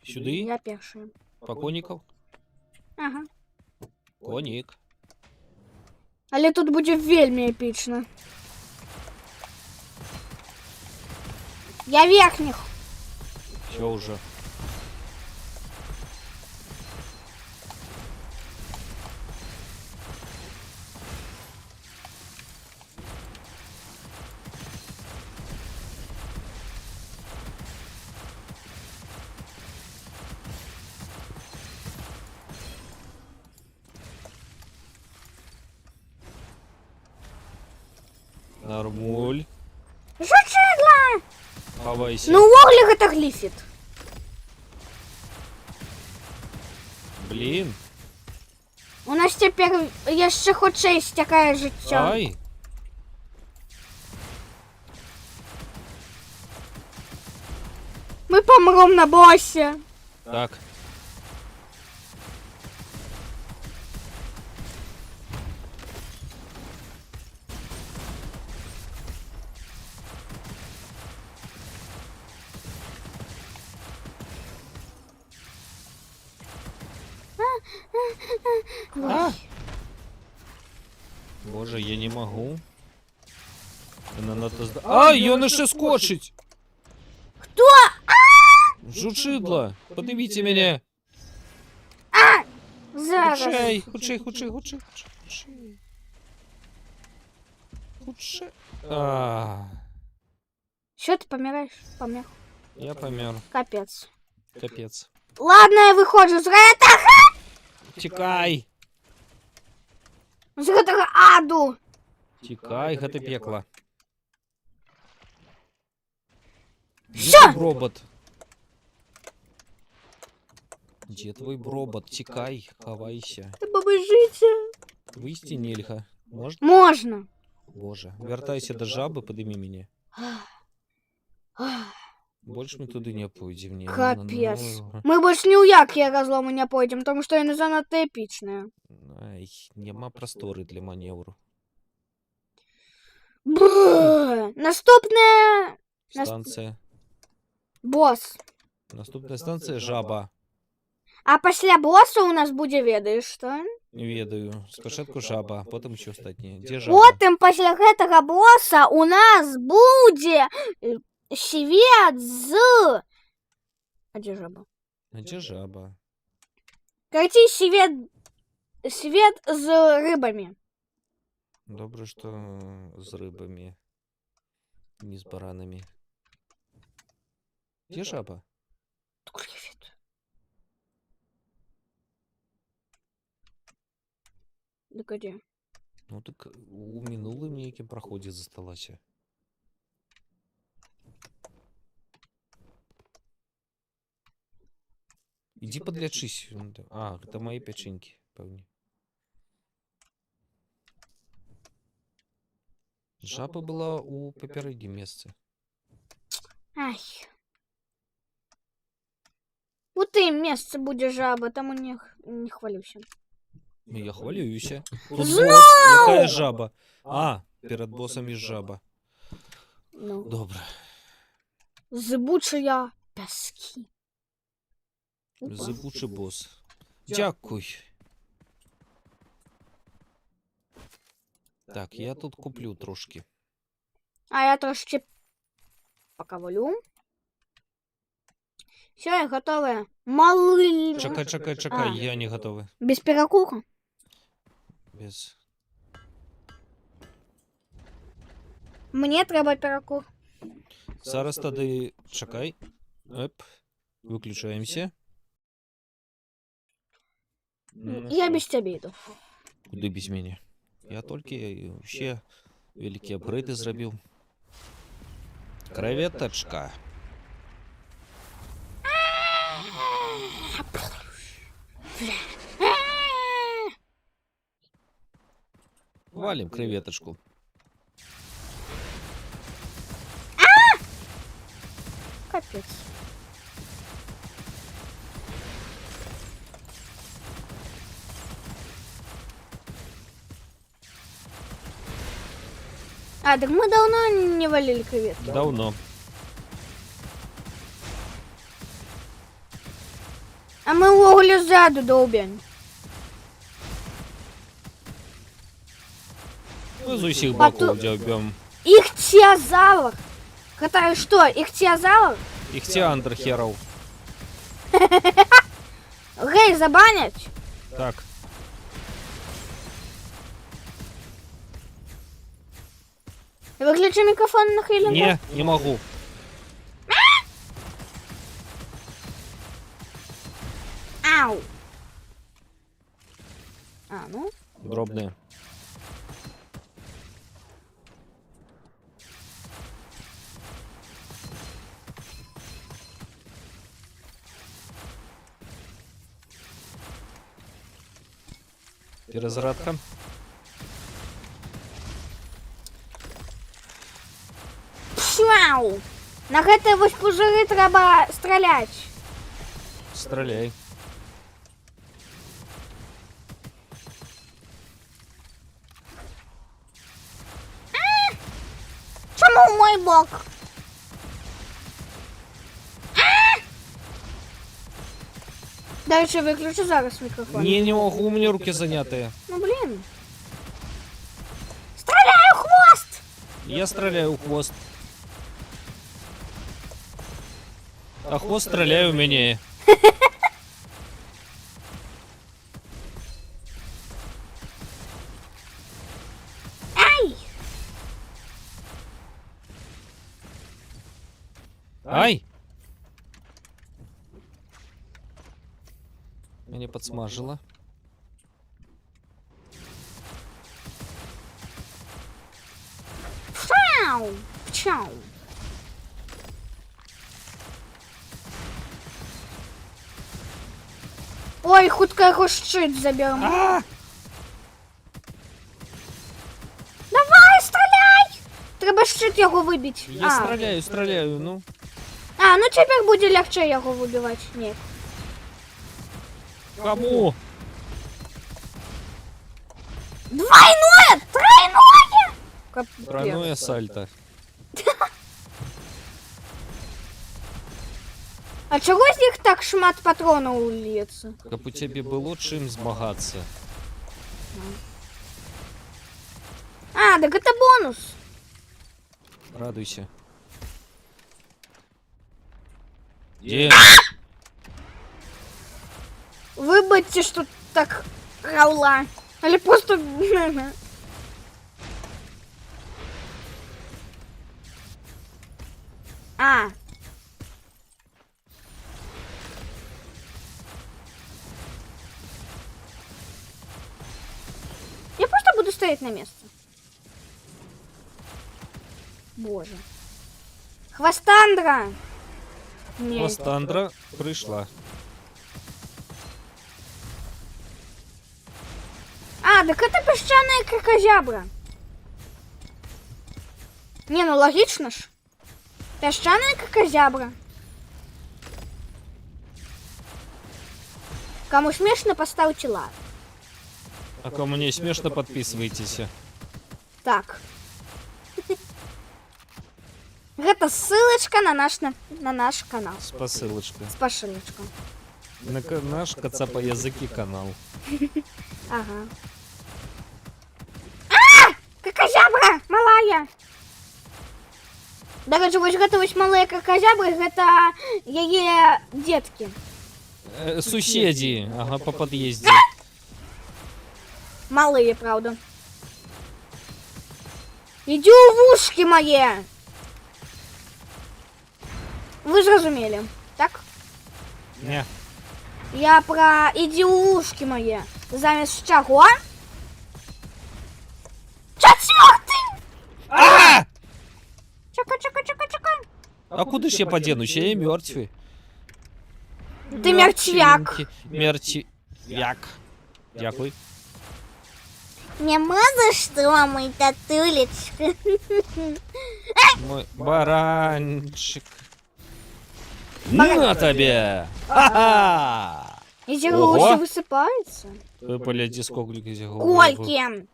Сюди? Я першая. По коніков? Ага. Конік. Але тут буде вельми епічно. Я верхних. Все уже. Нормуль. Жучила! Хавайся. Ну, оглік это глифит. Блин. У нас тепер ще хоч є таке життя. Ай. Ми помрем на босі. Так. А! Боже, я не могу. А, ён яшчэ скочыць! Хто? Жучыдла! Падыміце мяне! Зараз. Хутчэй, хутчэй, хутчэй, хутчэй, хутчэй. Хутчэй. А, Що ти помираєш? Помер. я помер. Капець. Капец. Ладно, я виходжу з этого. Тікай! З этого аду. Тікай, гэта пекла. Що? Где твой робот? Где твой робот? Тікай, хавайся. Ти побежиться. Выйсці нельга. Можна? Можна. Боже, вертайся до жаби, подими мене. Больше ми туди не пойдем. Ні. Капец. Ну, Мы больше ни у які разлому не пойдем, потому что они занадто эпичные. ай, нема простори для маневру. Наступне... Станція. Босс. Наступна станція жаба. А після босса у нас буде, ведаєш, що? Не ведаю. Спочатку жаба, потім ще остатні. Де жаба? Потім після гэтага босса у нас буде свет з... А де жаба? А де жаба? Короче, свет з рыбами. Добре, що з рибами. Не з баранами. Де жаба? Так где? Ну так у минулым неким проходит засталася. Иди подлячись. А, это мои печеньки, певні. Жаба была у попереднем месте. Ай. Вот ты место буде жаба, там у них не хвалюся. Я хвалююся. Тут Знав! босс, якая жаба? А, перед боссом є жаба. Ну. Добре. Зыбучая пески. Зибучий босс. Дякуй. Так, я тут куплю трошки. А я трошки покавалю. Все, я готова. Малый. Чекай, А. я не готовий. Без перекура? Без... Мне треба перекур. Зараз тоді чекай. Оп. Виключаємося. Я без тебя иду. Куди без мене? Я тільки ще великі апгрейди зробив. Креветочка. Валим креветочку. Капец. А, так мы давно не валили креветки. Давно. А мы увогуле ззаду долбим. Мы з усіх А то- боків дьобем. Ихтиозавр. Который что, ихтиозавр? Ихтиандр херов. Гей, забанять? Так. Выключи микрофон на хвилину. Не могу. Ау. А, ну. Дробные. Перезарядка. Пшау. На гэтай вось пузыры трэба страляць. Стреляй. Чому в мой бок? Дальше выключу зараз микрофон. Не могу, у меня руки занятые. Ну блин. Стреляю в хвост! Я стреляю в хвост. А хвост стреляю в меня. Ай! Ай! Меня подсмажило. Пшау! Пчау! Ой, хутка його щит заберемо. А! Давай, стреляй! щит його вибити. Я стреляю, ну. Ну тепер буде легче його вибивати. Ні. Кому? Двойное! Тройное! Капец. Тройное сальто. А чого з них так шмат патронів лється? Каб у тебе было чим змагатися. Так это бонус. Радуйся. Где? Вибачте, що так раула. Или просто... Я просто буду стоять на месте. Боже. Хвостандра! Ні. Хвостандра прийшла. Так это песчаная кракозябра. Не, ну логично ж. Песчаная кракозябра. Кому смешно, поставьте лайк. А кому не смешно, подписывайтесь. Так. Это ссылочка на наш канал. Посылочка. Спасибочка. Наш Кацапа языки канал. Ага. Кракозябра! Малая! До речі, ось гэта вось малыя кракозябры, гэта яе детки. Суседи, ага, по подъезде. Малые, правда. Иди в ушки мои! Вы зразумели, так? Не. Я про иди у ушки мои. Замість чого? Четвертый! Чака. А куда ж я поденусь? Я мертвый. Ты мертвяк. Мертвяк. Дякую. Нема за что, мой татулечка. Мой баранчик. На тебе! Ха-ха! И зеркало высыпается. Погляди, сколько зеркал. Кольки!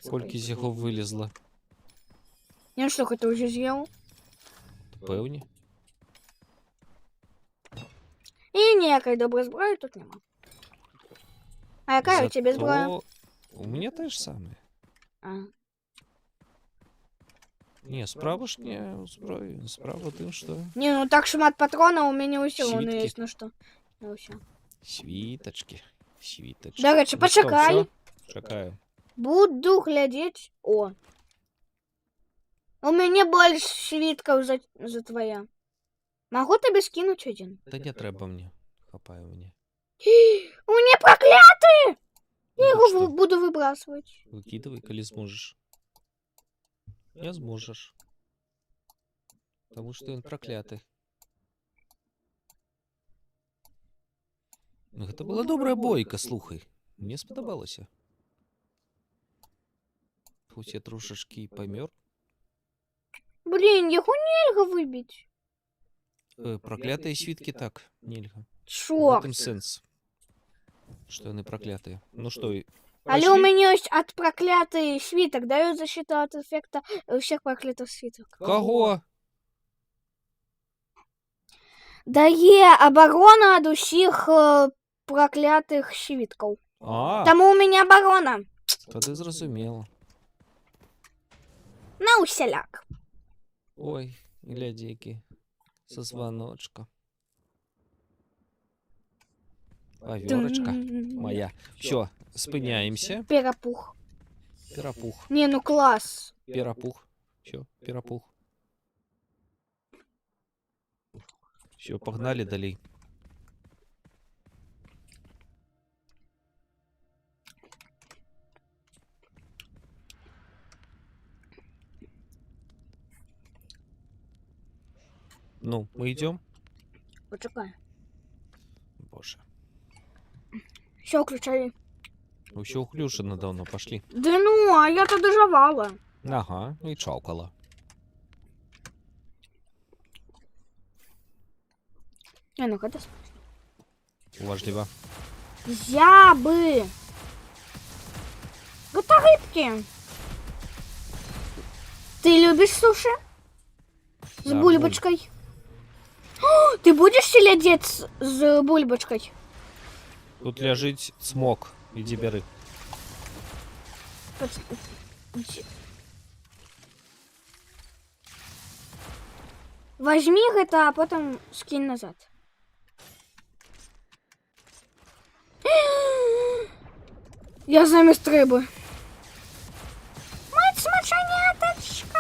Сколько зеркал вылезло. Я что, ты уже съел? Певні. И ніякої доброї зброї тут нема. А яка у тебе зброя? У меня то же самое. А. Не, справа ж не зброю. Справа тим, що... Не, ну так шмат патронов у меня все равно Свитки. есть, ну что. Ну все. Світочки. Світочки. До речі, Ну що, почекай. всё? Чекаю. Буду глядеть. О. У меня больше свитков за твоя. Могу тебе скинуть один? Та не треба мені. Хапаю мені. У меня проклятый! Я Ну, его що? буду выбрасывать. Выкидывай, коли зможеш. Не зможеш. Тому що він проклятий. Ну, гэта была добрая бойка, слухай. Мне сподобалася. Хоць я трошечки і памёр. Блин, его нельзя выбить. Проклятыя свитки так, нельга. В Чёрт. этом сенс. Что они проклятые. Ну что, Але у меня есть от проклятый свиток. Дает защиту от эффекта всех проклятых свиток. Кого? Дае оборона от усіх проклятых свитков. А, Тому у меня оборона. тоді зрозуміло. На усяляк. Ой, глядя, які. Со звоночка. Поверочка моя. Все, спиняємося. Перепух. Перапух. Не, ну класс. Перапух. Все, перапух. Все, погнали далей. Ну, мы идем. Почекай. Боже. Все, включай. Ну, все уклюшено давно, пошли. Да ну, а я-то доживала. Ага, і чавкала. Ну гэта Уважліва. зябы. Гэта рыбкі. Ты любишь суши? С Да, бульбочкой. О, ты будешь селедец с бульбочкой? Тут ляжить смок. Иди бери. Возьми это, а потом скинь назад. Я замість риби. Мать смачаняточка.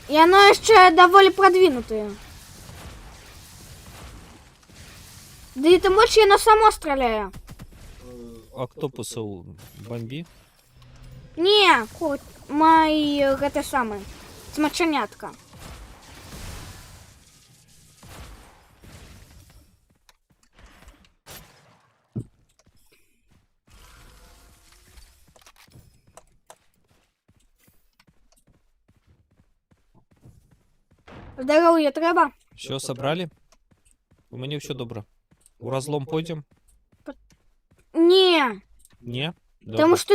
И оно еще довольно продвинутое. Да и тем больше оно само стреляет. Октопусов бомби. Не, кот, мой это самый, смачанятка. Здоров'я треба? Все, собрали? У меня все добро. У разлом пойдем? Не, Не? потому что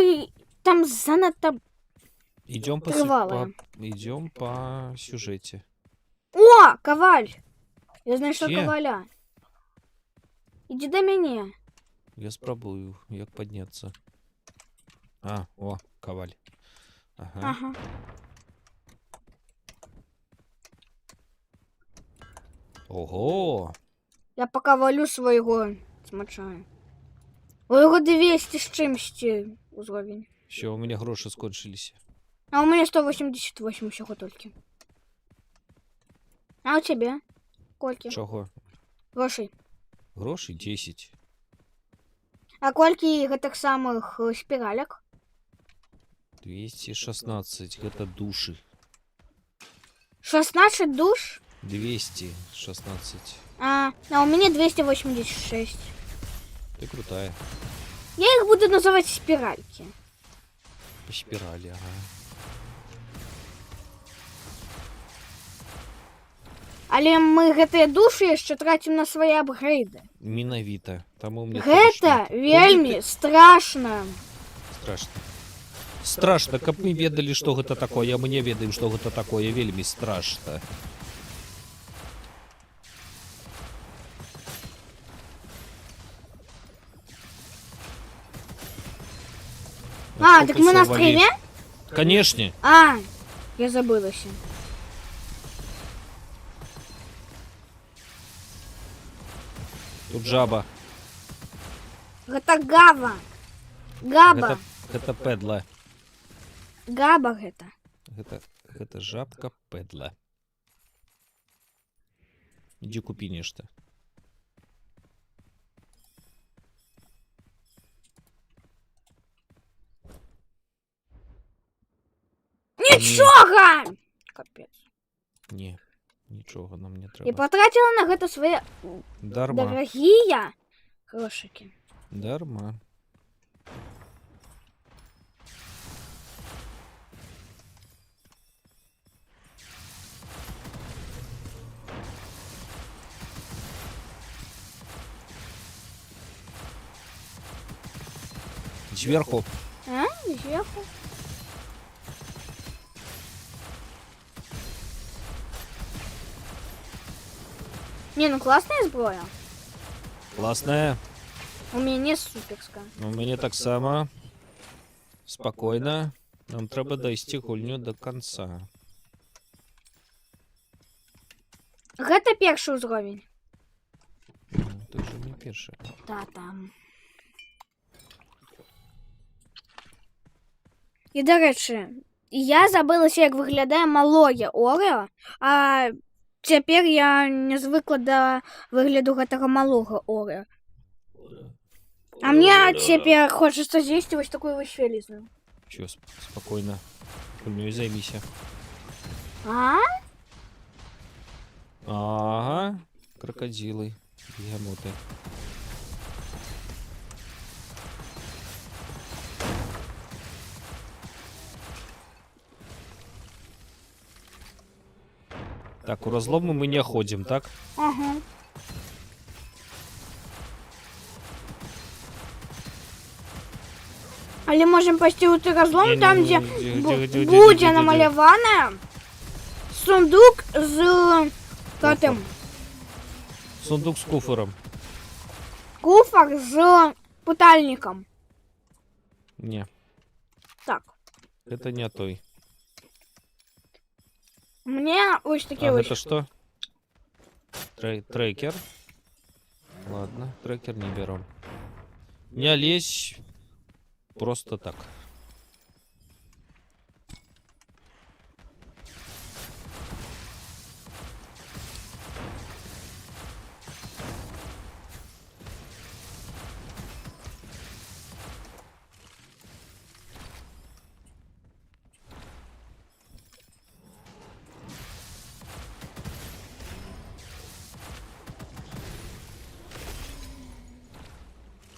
там занадто... Идем тривалое. Идем по сюжете. О, коваль! Я знаю, что Где? коваля. Иди до меня. Я спробую, як подняться. А, о, коваль. Ага. Ага. Ого! Я пока валю своего смачаю. У його 200 з чимсь уровень. Все, у меня гроши скончились. А у меня 188 всего только. А у тебя? Кольки? Чого? Грошей. Гроши 10. А кольки гэтых самых спиралек? 216. Это души. 16 душ? 216. А у меня 286. Ты крутая. Я их буду называть спиральки. По спирали, ага. Але мы гэтыя душы яшчэ трацім на свае апгрейды. Менавіта. Таму мне Гэта вельмі страшна. страшно. Страшно, каб мы ведалі, што гэта такое, мы не ведаем, што гэта такое, вельмі страшна. А, так мы на стриме? Конечно. А, я забылася. Тут жаба. Гэта гава. Габа. Гэта пэдла. Габа гэта. Гэта жабка пэдла. Ідзі купі нешта. Нічога! Капец. Не, нічога нам не І трэба. потратила на гэта свае Дарма. дорогія грошыкі. Дарма. Зверху. А, зверху. Не, ну классная зброя. Класная. У мяне суперская. У мяне таксама. Спакойна. Нам трэба дайсці гульню до конца. Гэта першы ўзровень. Ты же не першы. Та там. І, дарэчы, я забылася, як выглядае малое Орео, а цяпер я не звыкла да выгляду гэтага малога Орео. А мне цяпер хочацца з'есці вось такую вось вялізную. Чё, спокойно. Гульнёй займіся. А? Ага. Крокодилы. Бегемоты. Так, у разломы мы не ходим, так? Ага. Але можем пойти у той разлом, Не-не, там, ну, где где- будет намалявана сундук з котом. Сундук с куфором. Куфар з путальником. Не, Так. это не той. Мне ось А такие это ось. что? Трекер. Ладно, трекер не берем. Не лезь просто так.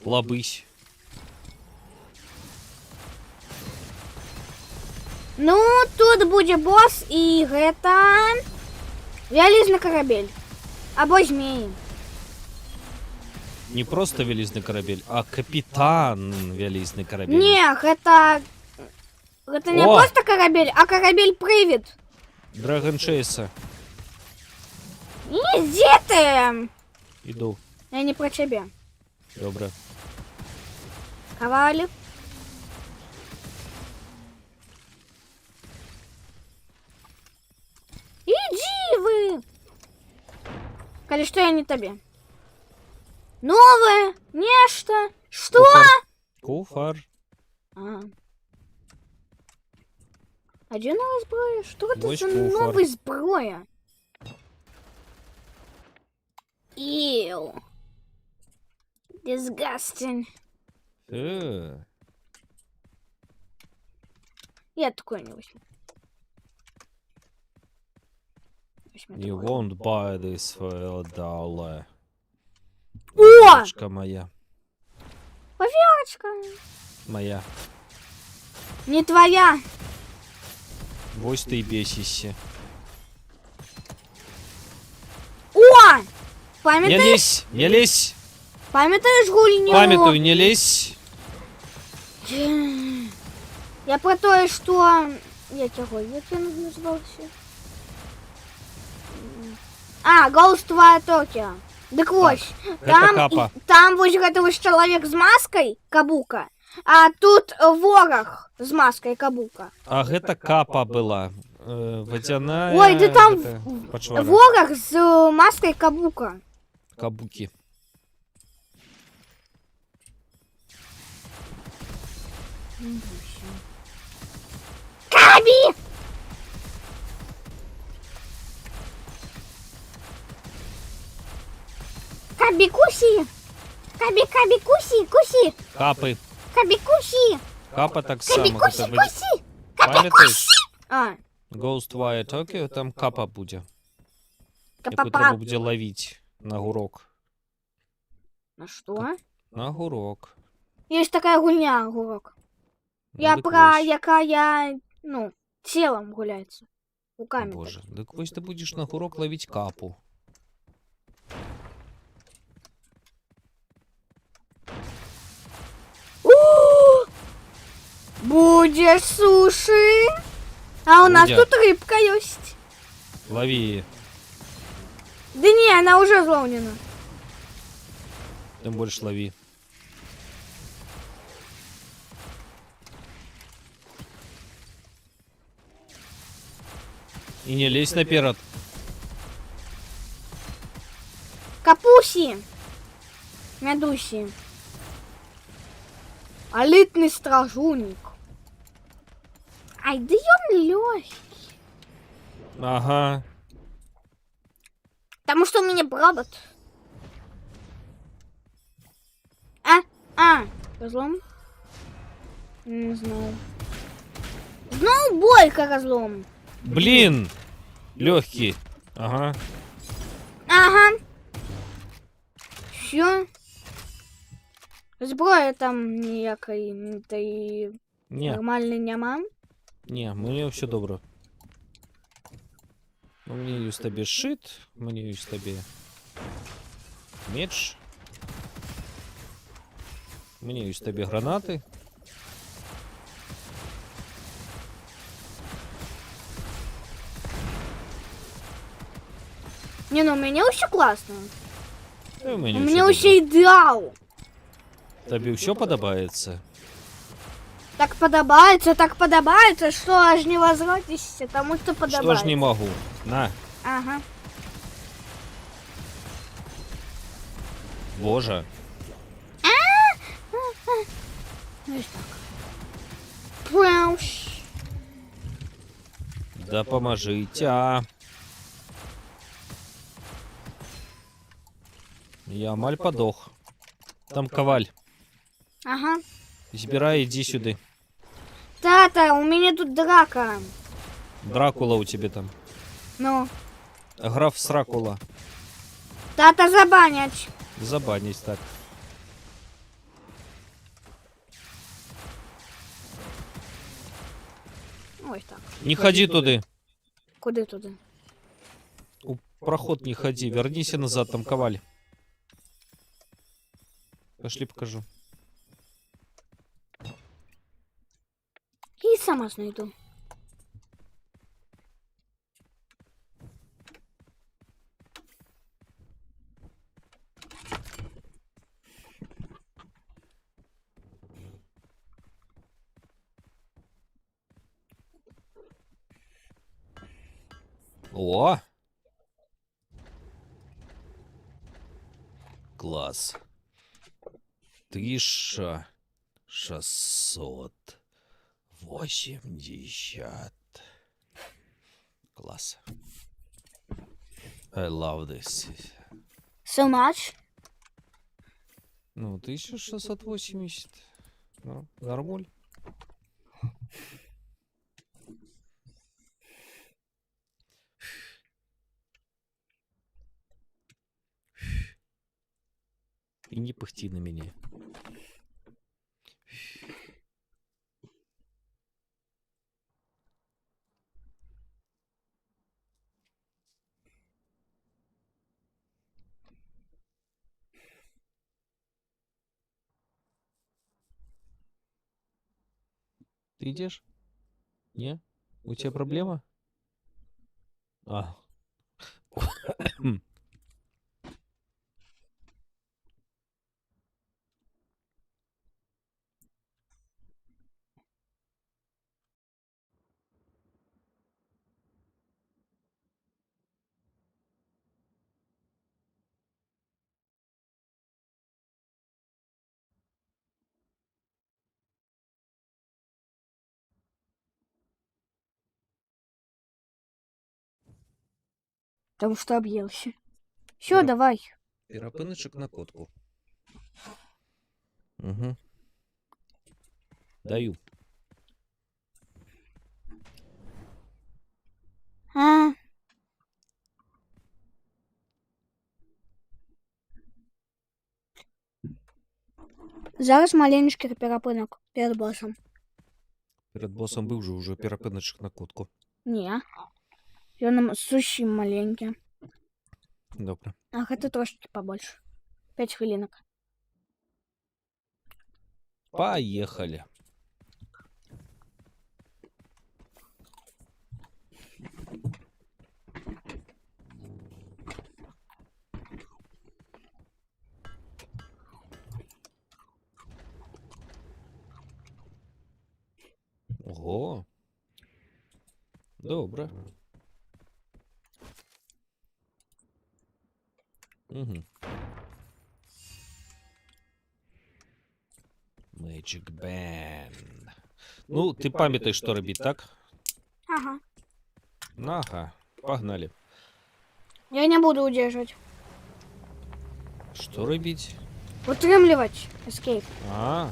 Лобысь. Ну, тут будзе босс, і гэта вялізны карабель. Або змеі. Не просто вялізны корабель, а капитан вялізны корабель. Не, гэта не О! просто карабель, а карабель-прывід. Драгон Чейса. Ідзі ты! Иду. Я не про цябе. Добре. Кавалік. Ідзі вы! Калі што я не табе. Новое, нешта. Што? Куфар. А. А дзе новая зброя? Што гэта Вось за куфар. новая зброя? Ew. Disgusting. Я такое не возьму. Возьму You такое. won't buy this for a dollar. О! Дочка моя. Поверочка. Моя. Не твоя. Вось ты и бесишься. О! Не Памятаешь? лезь! Не лезь! Памятаешь гульню? Памятуй, не лезь! Я про тое, что... Як ён назваўся? А, Ghost Wire Tokyo. Дык вось, это Капа. там вось гэты вось чалавек з маскай Кабука, а тут вораг з маскай Кабука. А гэта капа была. Водяная... Ой, да там Пачвара. вораг з маскай Кабука. Кабуки. Каби! Каби, куси! Каби, каби, куси, куси! Капы. Каби, куси! Капа так Каби, само. куси, Гэта куси! Каби, Пам'ятаєш? куси! А, Ghostwire Tokyo, там капа буде. Яку треба капапа. буде ловити на гурок. На что? На гурок. Есть такая гульня, Гурок. Ну, Я дык про, вось. якая, ну, телом гуляется. Руками. Боже, дык вось ты будешь на гурок ловить капу. О! Будет суши. А у нас Будя. тут рыбка есть. Лови. Да не, она уже зловнена. Тем больше лови. И не лезь наперед. Капуси. Медуси. Алитный стражуник. Ай, да он легкий. Ага. Потому что у меня робот. Разлом? Не знаю. Сноубойка разлом. Блин! Легкий. Ага. Ага. Що? Зброї там ніякої та й Не, нормальної нема. не, мне все добро. У меня есть тебе щит, у меня есть тебе меч. У меня есть тебе гранаты. Не, ну у меня все классно. І у У мене меня все все ідеал. Тобі все подобається? Так подобается, что аж не возвратишься тому, что подобается. Что ж не могу? На, Ага. боже. Ну и так. Пауш. Да поможите. Я маль подох. Там коваль. Ага. Збирай, иди сюда. Тата, у меня тут драка. Дракула у тебя там. Ну. Граф Сракула. Тата забанять. Забанить так. Ой, так. Не ходи туда. Куди туди? У проход не ходи. Вернись назад, там коваль. Пошли покажу. І сама знайду. О! Класс. 1680. Класс. I love this. So much? Ну, 1680. Ну, нормуль. И не пыхти на меня. Ты идешь? Не? У тебя проблема? А. Потому что объелся. Все, Да. давай. Перепыночек на котку. Угу. Даю. А. Зараз маленький перепинок перед босом. Перед боссом был же уже перепыночек на котку. Ні. Ён сущий маленький. Добре. А гэта трошки побольше. 5 хвилинок. Поехали. Ого. Добре. Угу. Magic Band. Ну, ти пам'ятаєш, що робити, так? Ага. Ага, погнали. Я не буду удерживать. Що робити? Утримливать. Escape. А,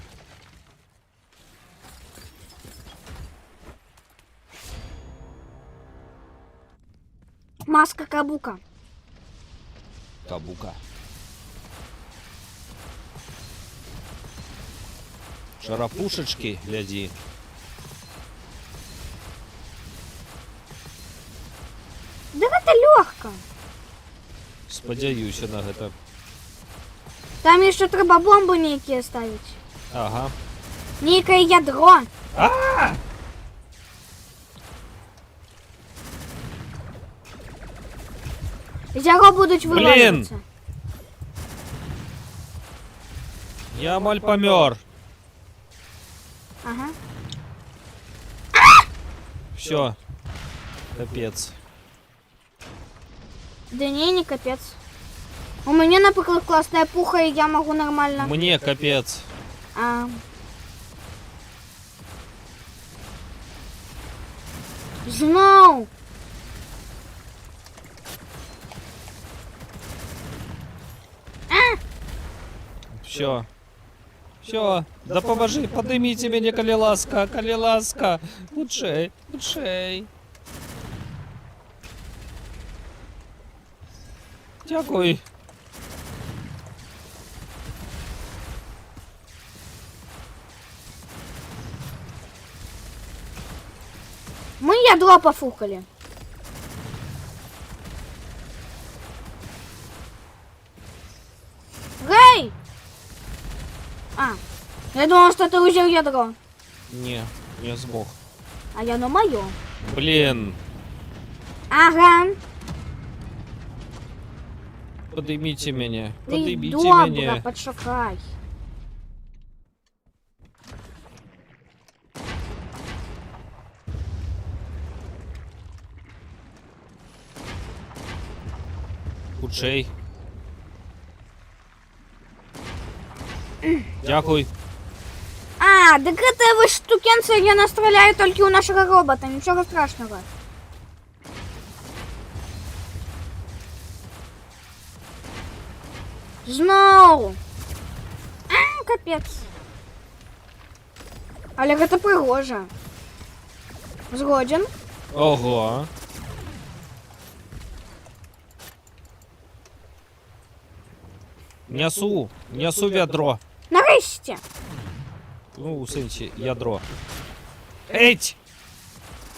Маска кабука. кабука. Шарапушечки, гляди. Давай ты ласка. Спадзяюся на гэта. Там яшчэ трэба бомбы нейкія ставіць. Ага. Нейкае ядро. З яго будуць Блін! вывалювацца. Я амаль памёр. Ага. Всё. Капец. Да не капец. У мяне, напрыклад, класная пуха, і я магу нармальна. Мне капец. Зноў! Всё. Всё. Дапамажы, падыміце мяне, калі ласка, калі ласка. Хутчэй, хутчэй. Дзякуй. Мы ядро пофукали. Гей! Я думал, что ты узел ядро. Не змог. А яно моё. Блин. Ага. Падыміце мяне. Ты Падыміце добра, мяне. подшукай. Хутчэй. Дзякуй. Так это вось штукенца, яна страляе толькі ў нашага робота, нічога страшнага. Зноў! Капец. Але гэта прыгожа. Згодзін? Ого. Нясу вядро. Нарэшце! Ну, у сэнсе, ядро. Эть!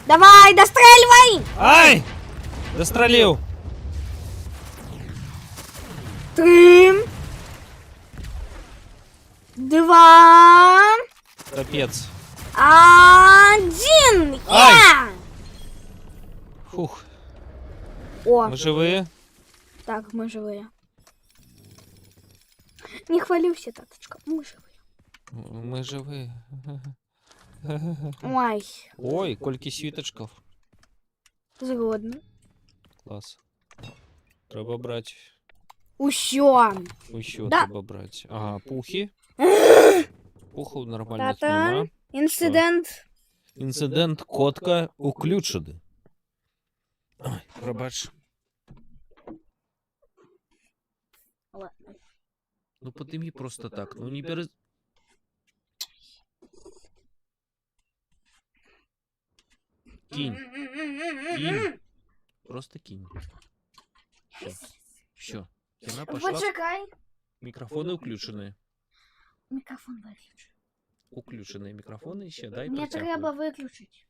Давай, дастрэльвай! Ай! Дастраліў. 3, 2, Капец. 1. Ай! Фух. О, Мы живые? так, мы живые. Не хвалюйся, таточка, мы живые. Мы живые. Ой, Ой, колькі світачков. згодна. Клас. Трэба браць. Усё. Усё Да. трэба браць. Ага, пухі. Пухаў нармальных Тата. няма. Інцидент. Інцидент котка уключены. Ой, пробач. Ладно. Ну подымі просто так. Ну не бяры. Кинь. Кинь. Просто кинь. Все. Она пошла. Почекай. Микрофоны включены. Микрофон выключи. Включенные микрофоны еще, дай Мне протягивай. треба выключить.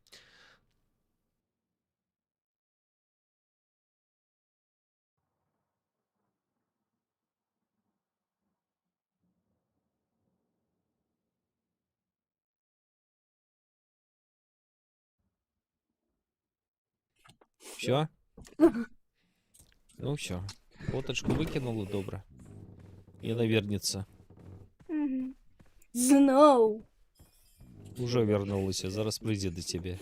Все? Ну все. Фоточку выкинула, добро. И навернется. Зноу. Уже вернулась, зараз прийде до тебе.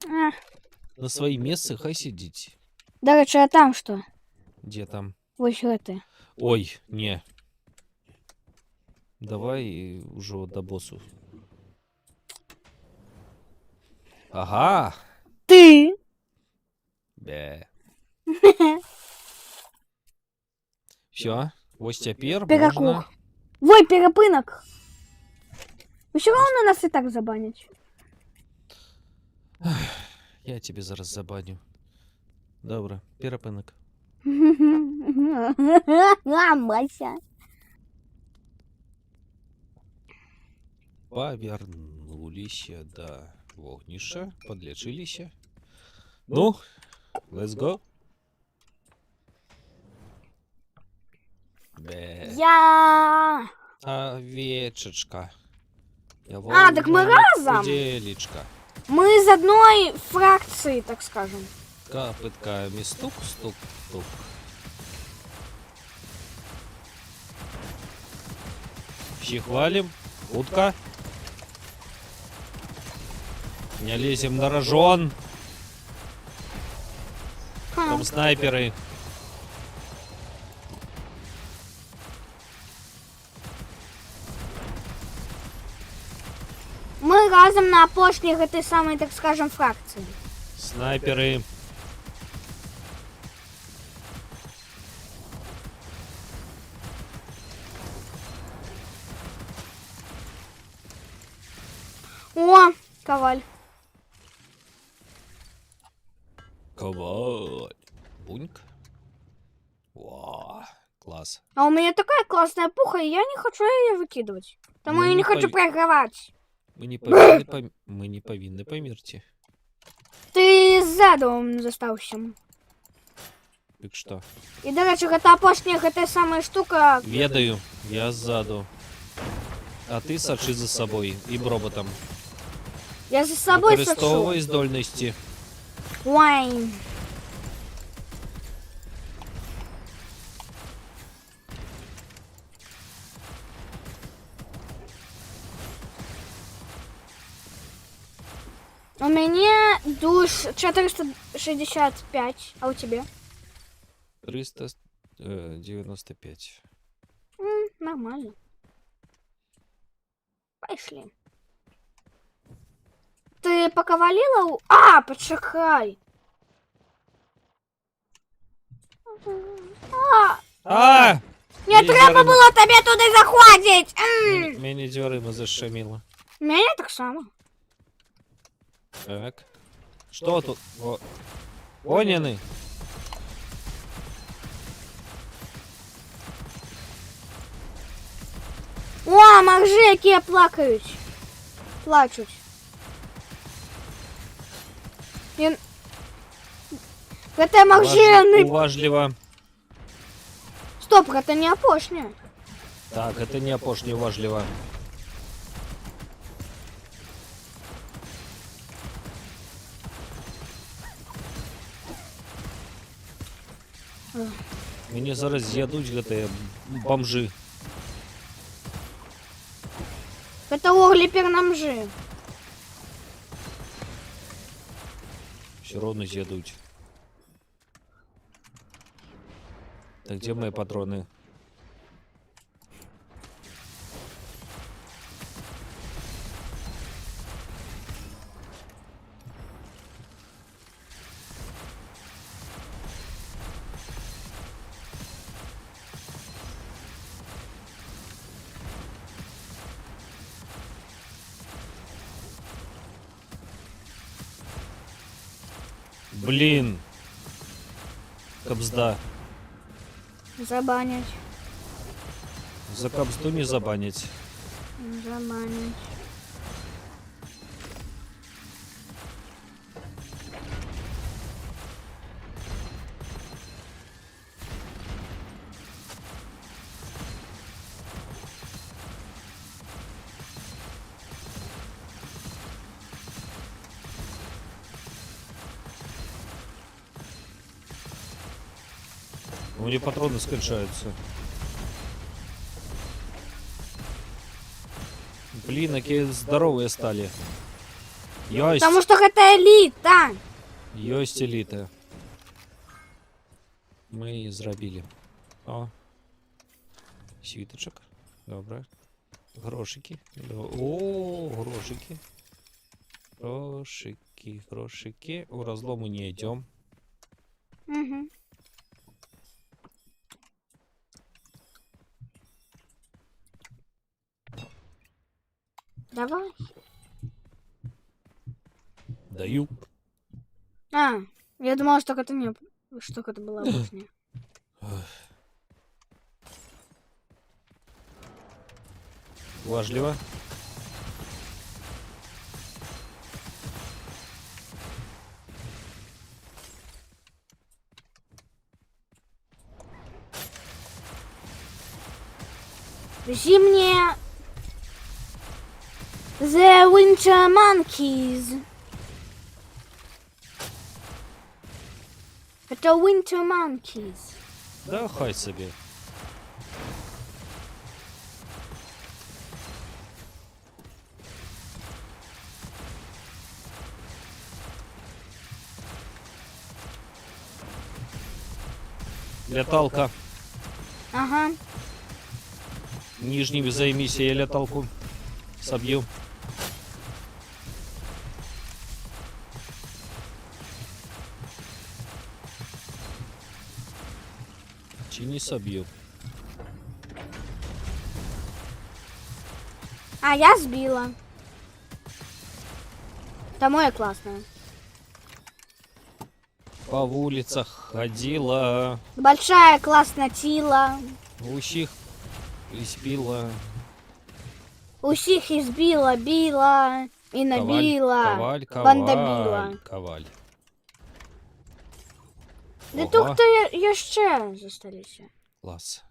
А, На свои места хай сидите. До речі, а там що? Где там? Ось это. Ой, не. Давай уже до боссу. Ага. Ти. Бе. Все. Ось тепер Перекур. можна... Ой, перепинок. Все равно нас і так забанять. Я тебе зараз забаню. Добре, перепинок. Мася. Повернулися до вогнища, подлечилися. Ну, let's go. Бе. Я... Овечечка. Я А, так мы разом. Делечка. Мы из одной фракции, так скажем. Копытками стук-стук-стук. Щихвалим. Утка. Не лезем на рожон. Там снайперы. Мы разом на опошніх этой самой, так скажем, фракции. Снайперы. О, коваль. Коваль. Буньк. Вау, класс. А у меня такая классная пуха, и я не хочу ее выкидывать. Потому Мы я не не хочу пов- проигрывать. Мы не повинны померти. Ты ззаду застався. Так что? І, до речі, гэта опошніх, гэта самая штука. Ведаю, я сзаду. А ты сачи за собой и роботом. Я за собой сачу. Використовуй здольності. Ой. У меня душ 465, а у тебя? 395. Нормально. Пошли. Ты пока валила? А, почекай. А! Не треба було тобі туди заходити. Мені дверима зашаміло. Мене так само. Так. Что тут? Поняли? О, моржи, які плакають. Плачуть. Гэта моржи, Уважливо. Стоп, это не опошня. Так, это не опошли уважливо. Мені зараз з'їдуть гэты бомжи. Это оглипернамжи. Все равно з'їдуть. Так, где мои патроны? Блин. Кобзда. Забанять. За кобзду не забанить. Забанять. У меня патроны скончаются. Блин, какие здоровые стали. Ёсть. Потому что это элита. Ёсть элита. Мы її зробили. О. Світочок. Добре. Грошики. О, грошики. Грошики, грошики. У разлому не идем. Угу. Давай. Даю. А, я думала, что это не... Что это была опошня. Важливо. Зимние... The Winter Monkeys. Это Winter Monkeys. Да, хай собі. Леталка. Ага. Нижний займись, я леталку собью. Чи не собью? А, я сбила. Тому я классная. По улицах ходила, Большая классная тила. усіх избила. Усіх избила, била и набила. Коваль, бандабіла. коваль. Да Ого, тут хто я ще зосталися. клас.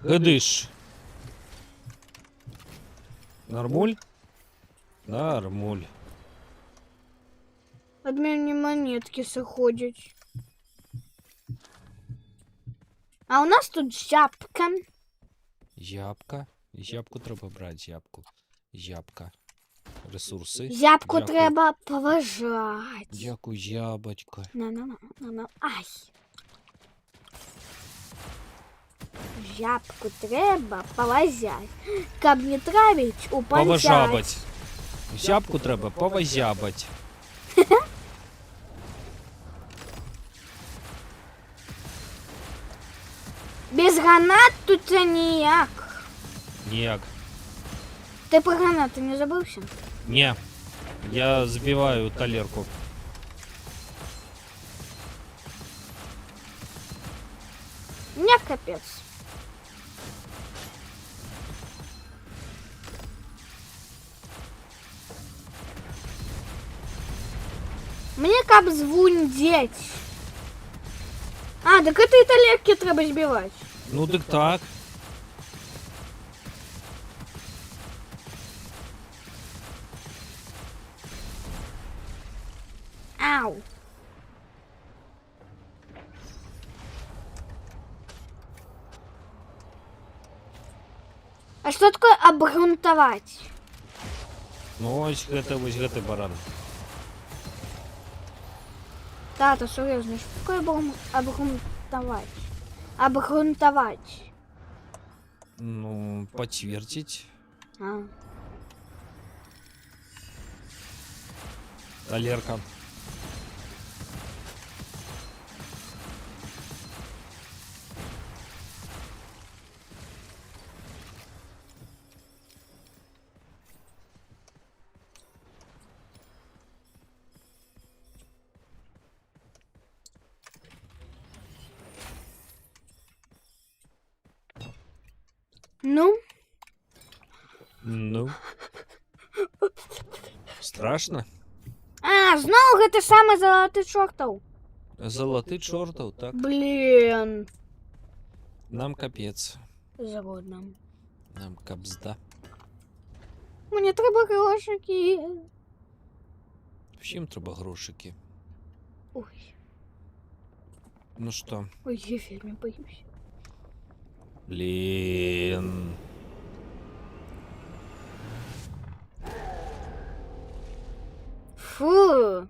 Гидиш. Нормуль? Нормуль. Обмінні монетки заходять. А у нас тут жабка. Жабка. Жабку треба брати, жабку. Жабка. Ресурси. Жабку Дякую. треба поважати. Дякую, жабочка. На. Ай. Жабку треба поважати. Каб не травить, упанцять. Поважабать. Жабку треба поважабать. Без гранат тут це ніяк. Ніяк. Ти про гранати не забувся? Не. Я збиваю талерку. Не капець. Мені каб звундеть. А, так это і талерки треба збивати. Ну так так. Ау. А что такое обґрунтовать? Ну ось гэты баран. Тата, серьезно, что такое обґрунтовать? Обґрунтовать. Ну, подтвердить. А. Талерка. Ну, Ну. Страшно? а, знову гэта самы залаты чортаў. Золотый чортов, так? Блин. Нам капец. Згодна. Нам капзда. Мені треба грошики. Всім треба грошики. Ой, Ну что? ой, я вельми боюсь. Блин. Фу.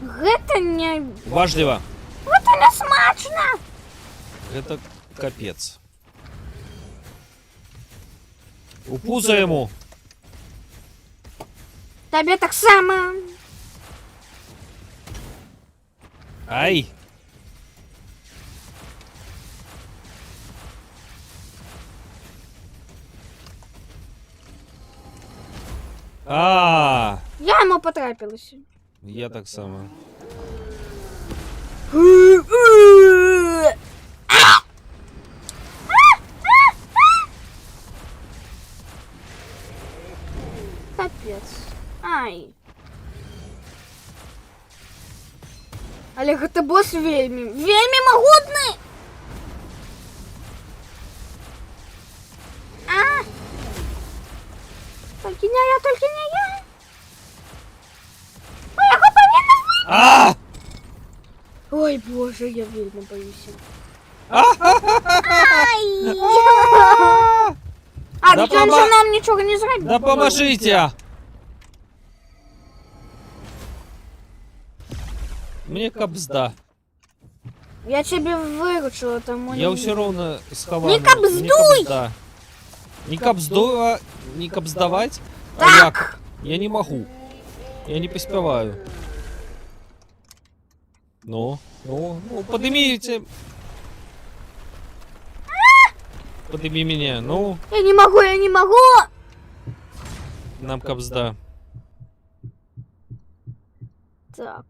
Гэта не... Важливо. Гэта не смачно. Это капец. У пуза ему. Табе так само. Ай. А, Я йому потрапилася. я так само. Капець. Ай. Але гэта босс вельмі магутны. А! Толькі не я, толькі не я. Ми яго павінны вы... А! Ой, боже, я вельмі боюся. А! Ай! А, Да ведь он помо- же нам нічого не зробив. Да поможите! Мне капзда. Я тебе выручила, тому Я не- все равно сховаю. Не капздуй! Не капздуй, не капздавать. А Так! як? Я не могу. Я не поспеваю. Ну, поднимите. Подними меня, ну, Я не могу. нам капзда. Так.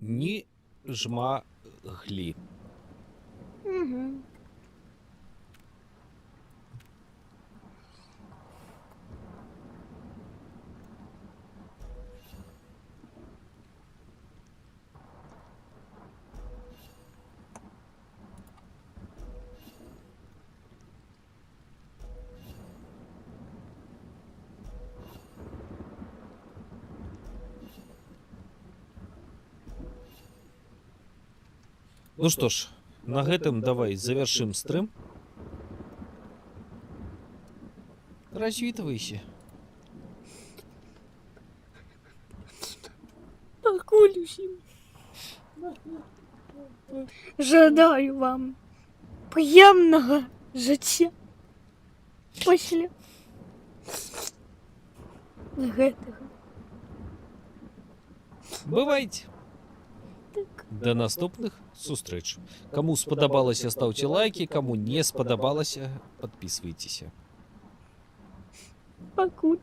Не жма гли. Угу. Ну что ж, на гэтым давай завершим стрим. Развитывайся. Покулюсім. Жадаю вам приємного життя після гэтага. Бывайте. Так. До наступных сустрэч. Кому спадабалася, ставьте лайки, кому не спадабалася, подписывайтесь. Пакуль.